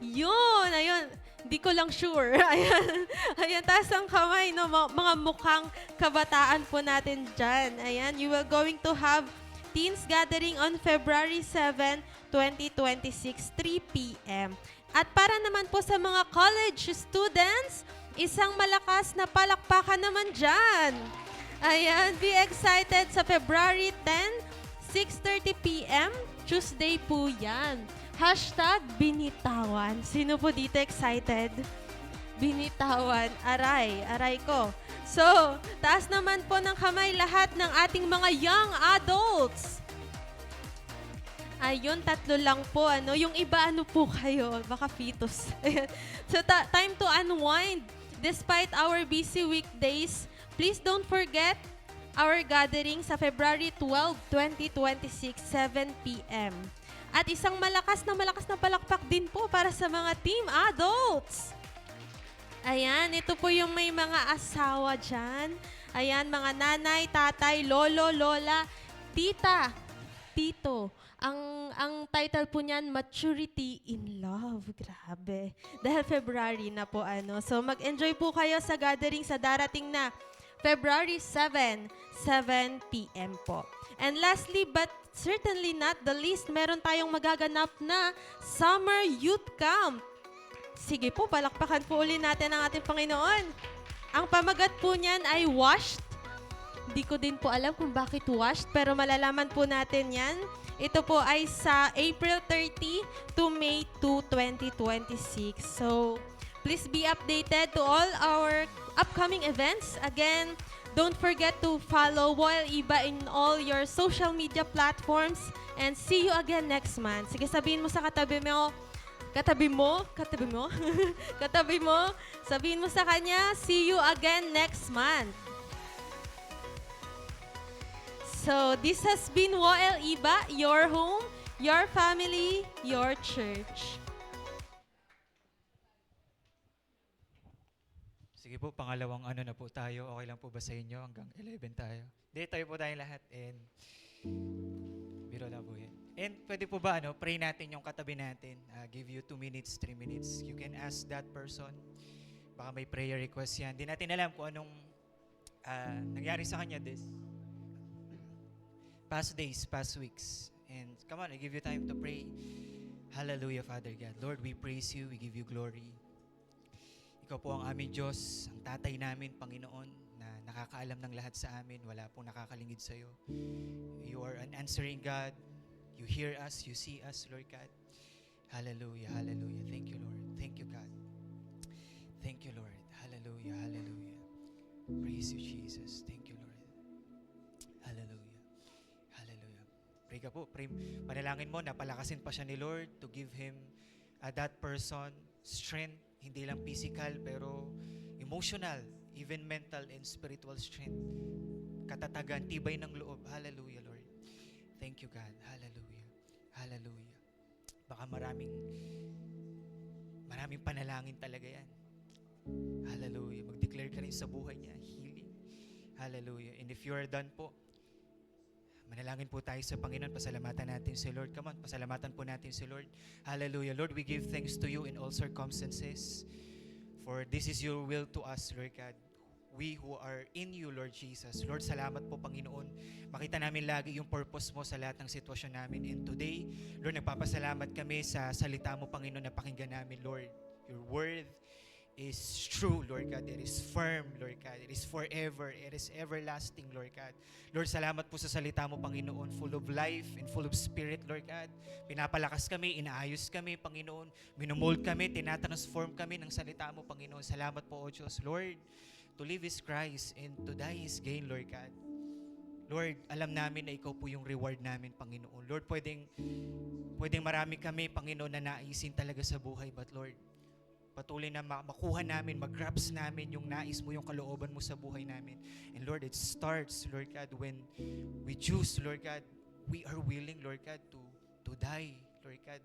Yun, ayun. Hindi ko lang sure. Ayan, ayan, taas ang kamay, no? Mga mukhang kabataan po natin dyan. Ayan, you will going to have teens gathering on February 7, 2026, 3 p.m. At para naman po sa mga college students, isang malakas na palakpakan naman dyan. Ayan, be excited sa February 10, 6:30 p.m. Tuesday po yan. #binitawan. Sino po dito excited? Binitawan. Aray ko. So, taas naman po ng kamay lahat ng ating mga young adults. Ayun, 3 lang po. Yung iba, po kayo? Baka fetus. So, time to unwind. Despite our busy weekdays, please don't forget our gathering sa February 12, 2026, 7 p.m. At isang malakas na palakpak din po para sa mga team adults. Ayan, ito po yung may mga asawa dyan. Ayan, mga nanay, tatay, lolo, lola, tita, tito. Ang title po niyan, Maturity in Love. Grabe. Dahil February na po So mag-enjoy po kayo sa gathering sa darating na February 7, 7 p.m. po. And lastly, but certainly not the least, meron tayong magaganap na Summer Youth Camp. Sige po, palakpakan po uli natin ang ating Panginoon. Ang pamagat po niyan ay washed. Hindi ko din po alam kung bakit washed, pero malalaman po natin yan. Ito po ay sa April 30 to May 2, 2026. So, please be updated to all our upcoming events. Again, don't forget to follow Woel Iba in all your social media platforms. And see you again next month. Sige, sabihin mo sa katabi mo, sabihin mo sa kanya, see you again next month. So, this has been Woel Iba, your home, your family, your church. Sige po, pangalawang ano na po tayo. Okay lang po ba sa inyo? Hanggang 11 tayo. Hindi, tayo po tayong lahat. And biro lang po yan. And pwede po ba, pray natin yung katabi natin. Give you 2 minutes, 3 minutes. You can ask that person. Baka may prayer request yan. Hindi natin alam kung anong nangyari sa kanya this past days, past weeks. And come on, I give you time to pray. Hallelujah, Father God. Lord, we praise you. We give you glory. Ikaw po ang aming Diyos, ang tatay namin, Panginoon, na nakakaalam ng lahat sa amin. Wala pong nakakalingid sa iyo. You are an answering God. You hear us, you see us, Lord God. Hallelujah, hallelujah. Thank you, Lord. Thank you, God. Thank you, Lord. Hallelujah, hallelujah. Praise you, Jesus. Thank you, Lord. Hallelujah. Hallelujah. Pray ka po. Pray. Panalangin mo na palakasin pa siya ni Lord to give him that person strength. Hindi lang physical, pero emotional, even mental and spiritual strength. Katatagan, tibay ng loob. Hallelujah, Lord. Thank you, God. Hallelujah. Hallelujah. Baka maraming panalangin talaga yan. Hallelujah. Mag-declare ka rin sa buhay niya. Healing. Hallelujah. And if you are done po, manalangin po tayo sa Panginoon. Pasalamatan natin si Lord. Come on, pasalamatan po natin si Lord. Hallelujah. Lord, we give thanks to you in all circumstances. For this is your will to us, Lord God. We who are in you, Lord Jesus. Lord, salamat po, Panginoon. Makita namin lagi yung purpose mo sa lahat ng sitwasyon namin. And today, Lord, nagpapasalamat kami sa salita mo, Panginoon, na pakinggan namin, Lord. Your word is true, Lord God. It is firm, Lord God. It is forever. It is everlasting, Lord God. Lord, salamat po sa salita mo, Panginoon. Full of life and full of spirit, Lord God. Pinapalakas kami, inaayos kami, Panginoon. Minumold kami, tinatransform kami ng salita mo, Panginoon. Salamat po, O Diyos. Lord, to live is Christ and to die is gain, Lord God. Lord, alam namin na ikaw po yung reward namin, Panginoon. Lord, pwedeng marami kami, Panginoon, na naisin talaga sa buhay. But Lord, patuloy na makuha namin, mag-grasp namin yung nais mo, yung kalooban mo sa buhay namin. And Lord, it starts, Lord God, when we choose, Lord God, we are willing, Lord God, to die, Lord God,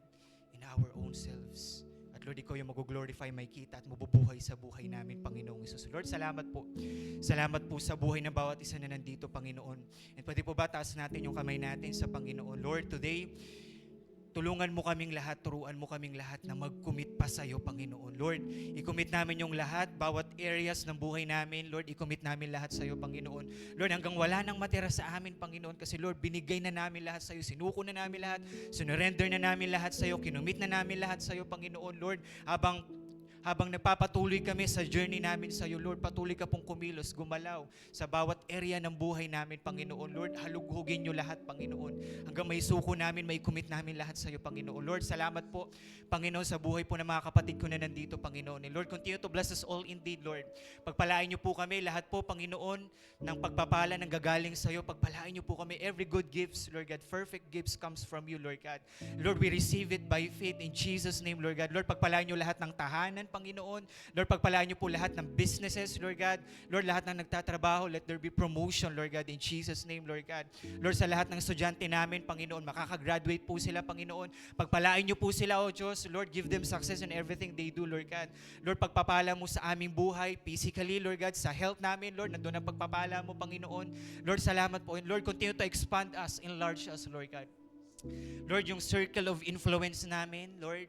in our own selves. At Lord, ikaw yung mag-glorify, may kita at mabubuhay sa buhay namin, Panginoong Isus. Lord, salamat po. Salamat po sa buhay ng bawat isa na nandito, Panginoon. And pwede po ba taas natin yung kamay natin sa Panginoon? Lord, today, tulungan mo kaming lahat, turuan mo kaming lahat na mag-commit pa sa iyo, Panginoon. Lord, i-commit namin yung lahat, bawat areas ng buhay namin. Lord, i-commit namin lahat sa iyo, Panginoon. Lord, hanggang wala nang matira sa amin, Panginoon, kasi Lord, binigay na namin lahat sa iyo, sinuko na namin lahat, sinurrender na namin lahat sa iyo, kinumit na namin lahat sa iyo, Panginoon. Lord, habang nagpapatuloy kami sa journey namin sa iyo, Lord, patuloy ka pong kumilos, gumalaw sa bawat area ng buhay namin, Panginoon. Lord, halughugin niyo lahat, Panginoon. Hanggang may suko namin, may commit namin lahat sa iyo, Panginoon. Lord, salamat po, Panginoon, sa buhay po ng mga kapatid ko na nandito, Panginoon. And Lord, continue to bless us all indeed, Lord. Pagpalain niyo po kami, lahat po, Panginoon, ng pagpapala ng gagaling sa iyo. Pagpalain niyo po kami, every good gifts, Lord God, perfect gifts comes from you, Lord God. Lord, we receive it by faith in Jesus' name, Lord God. Lord, pagpalain niyo lahat ng tahanan, Panginoon. Lord, pagpalain niyo po lahat ng businesses, Lord God. Lord, lahat ng nagtatrabaho, let there be promotion, Lord God, in Jesus' name, Lord God. Lord, sa lahat ng estudyante namin, Panginoon, makakagraduate po sila, Panginoon. Pagpalain niyo po sila, O Diyos. Lord, give them success in everything they do, Lord God. Lord, pagpapala mo sa aming buhay, physically, Lord God, sa health namin, Lord, nandun ang pagpapala mo, Panginoon. Lord, salamat po. And Lord, continue to expand us, enlarge us, Lord God. Lord, yung circle of influence namin, Lord,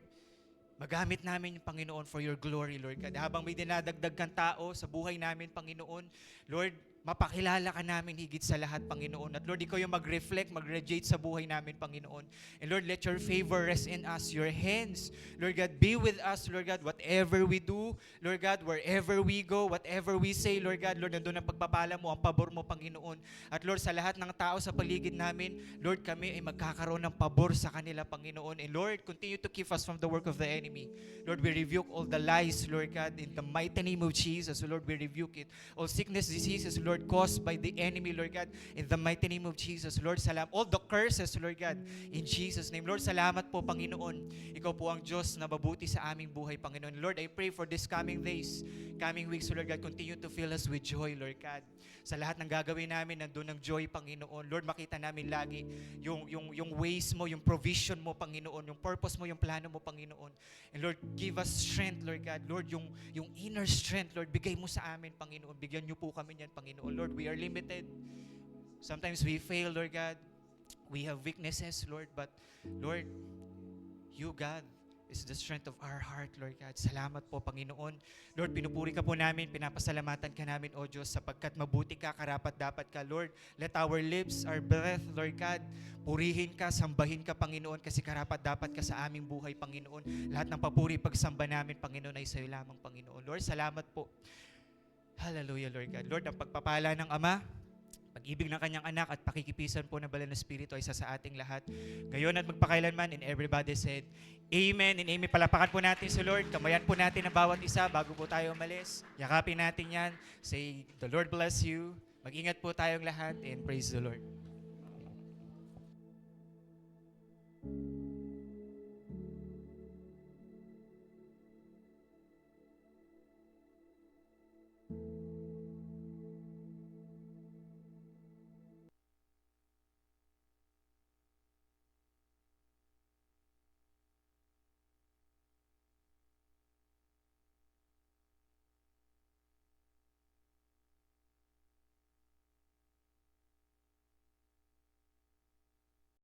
magamit namin yung Panginoon for your glory, Lord God. Habang may dinadagdag kang tao sa buhay namin, Panginoon, Lord, mapakilala ka namin higit sa lahat, Panginoon. At Lord, ikaw yung mag-reflect, mag-radiate sa buhay namin, Panginoon. And Lord, let your favor rest in us. Your hands, Lord God, be with us, Lord God, whatever we do, Lord God, wherever we go, whatever we say, Lord God, Lord, nandun ang pagpapala mo, ang pabor mo, Panginoon. At Lord, sa lahat ng tao sa paligid namin, Lord, kami ay magkakaroon ng pabor sa kanila, Panginoon. And Lord, continue to keep us from the work of the enemy. Lord, we rebuke all the lies, Lord God, in the mighty name of Jesus. Lord, we rebuke it. All sickness, diseases, Lord, Lord, caused by the enemy, Lord God, in the mighty name of Jesus. Lord, all the curses, Lord God, in Jesus' name. Lord, salamat po, Panginoon. Ikaw po ang Diyos na mabuti sa aming buhay, Panginoon. Lord, I pray for this coming days, coming weeks, Lord God, continue to fill us with joy, Lord God. Sa lahat ng gagawin namin, nandun ang joy, Panginoon. Lord, makita namin lagi yung ways mo, yung provision mo, Panginoon, yung purpose mo, yung plano mo, Panginoon. And Lord, give us strength, Lord God. Lord, yung inner strength, Lord, bigay mo sa amin, Panginoon. Bigyan niyo po kami niyan, Panginoon. Lord, we are limited. Sometimes we fail, Lord God. We have weaknesses, Lord. But, Lord, you, God, is the strength of our heart, Lord God. Salamat po, Panginoon. Lord, pinupuri ka po namin, pinapasalamatan ka namin, O Diyos, sapagkat mabuti ka, karapat-dapat ka, Lord. Let our lips, our breath, Lord God, purihin ka, sambahin ka, Panginoon, kasi karapat-dapat ka sa aming buhay, Panginoon. Lahat ng papuri, pagsamba namin, Panginoon, ay sa'yo lamang, Panginoon. Lord, salamat po. Hallelujah, Lord God. Lord, ang pagpapala ng Ama, pag-ibig ng kanyang anak at pakikipisan po ng banal na Espiritu ay isa sa ating lahat. Ngayon at magpakailanman, and everybody said, Amen and Amen. Palapakan po natin si Lord. Kamayan po natin ang bawat isa bago po tayo umalis. Yakapin natin yan. Say, the Lord bless you. Mag-ingat po tayong lahat and praise the Lord.